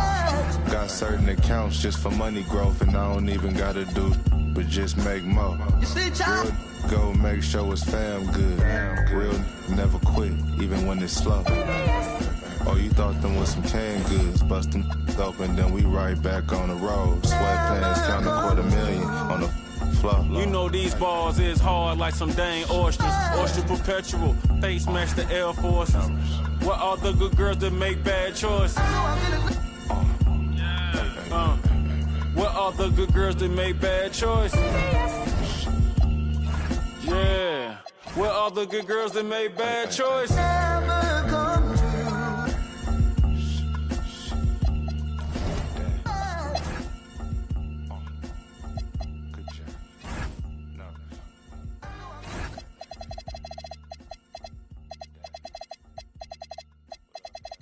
Got certain accounts just for money growth, and I don't even gotta do but just make more. Real go make sure it's fam good. Real never quit, even when it's slow. Oh, you thought them was some canned goods, busting open, then we right back on the road. Sweatpants, count $250,000 on the floor. You know these balls is hard like some dang oysters. Oyster perpetual, face match the Air Forces. What are the good girls that make bad choices? What are the good girls that make bad choices? Yeah. What are the good girls that make bad choices?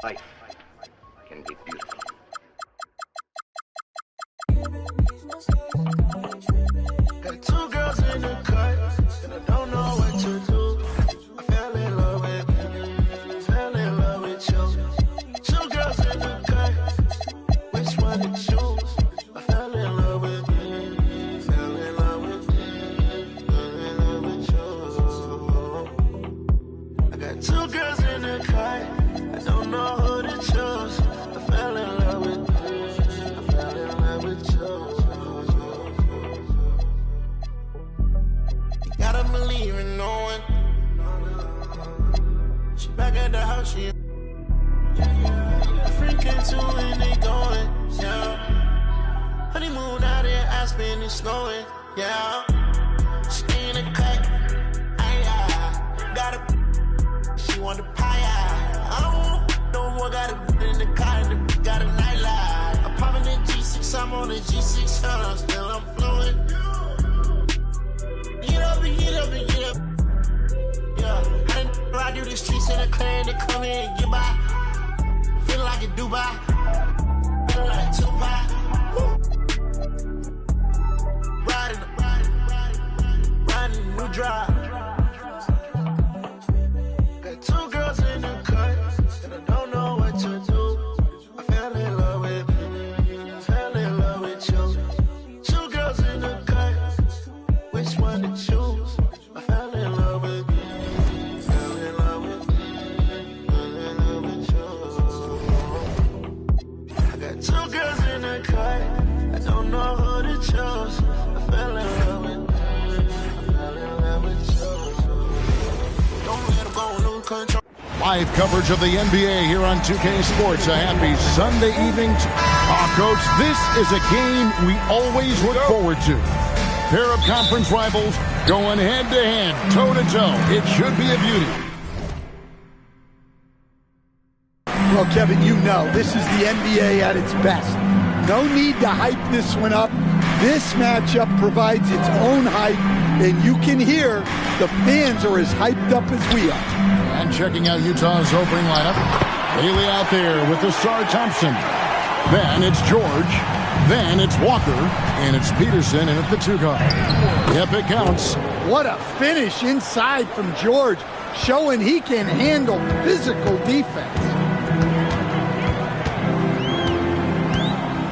Life can be beautiful. Got two girls in the cut, and I don't know what to do. I fell in love with you. Two girls in the cut, which one to choose? I fell in love with you. Fell in love with you. Fell in love with you. I got two girls in the cut. I don't know who to choose. I fell in love with you. I fell in love with you. You gotta believe in knowing. She back at the house, she freaking too and they going, yeah. Honeymoon out in Aspen, it's snowing, yeah. She in a cut, got a, she want the pie, I don't know what got a in the car, and the got a nightlight. I'm popping the G6, I'm on the G600, still I'm flowing. Get up and get up and get up. Yeah, I didn't ride through the streets in a clan to come here and get by. Feel like a Dubai, feel like Tupac. Riding a new drive. Got two girls in the cut, and I don't know what to do. I fell in love with you. Fell in love with you. Two girls in the cut, which one to choose? I fell in love with you. Fell in love with you. Fell in love with you. I got two girls in the cut. I don't know who to choose. I fell in love with you. I fell in love with you. Don't let them go lose control. Live coverage of the NBA here on 2K Sports. A happy Sunday evening. Coach, this is a game we always look forward to. Pair of conference rivals going head-to-head, toe-to-toe. It should be a beauty. Well, Kevin, you know, this is the NBA at its best. No need to hype this one up. This matchup provides its own hype, and you can hear the fans are as hyped up as we are. And checking out Utah's opening lineup. Haley out there with the star Thompson. Then it's George. Then it's Walker. And it's Peterson in at the 2 guard. Yep, it counts. What a finish inside from George, showing he can handle physical defense.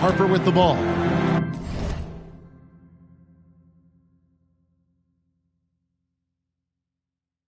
Harper with the ball.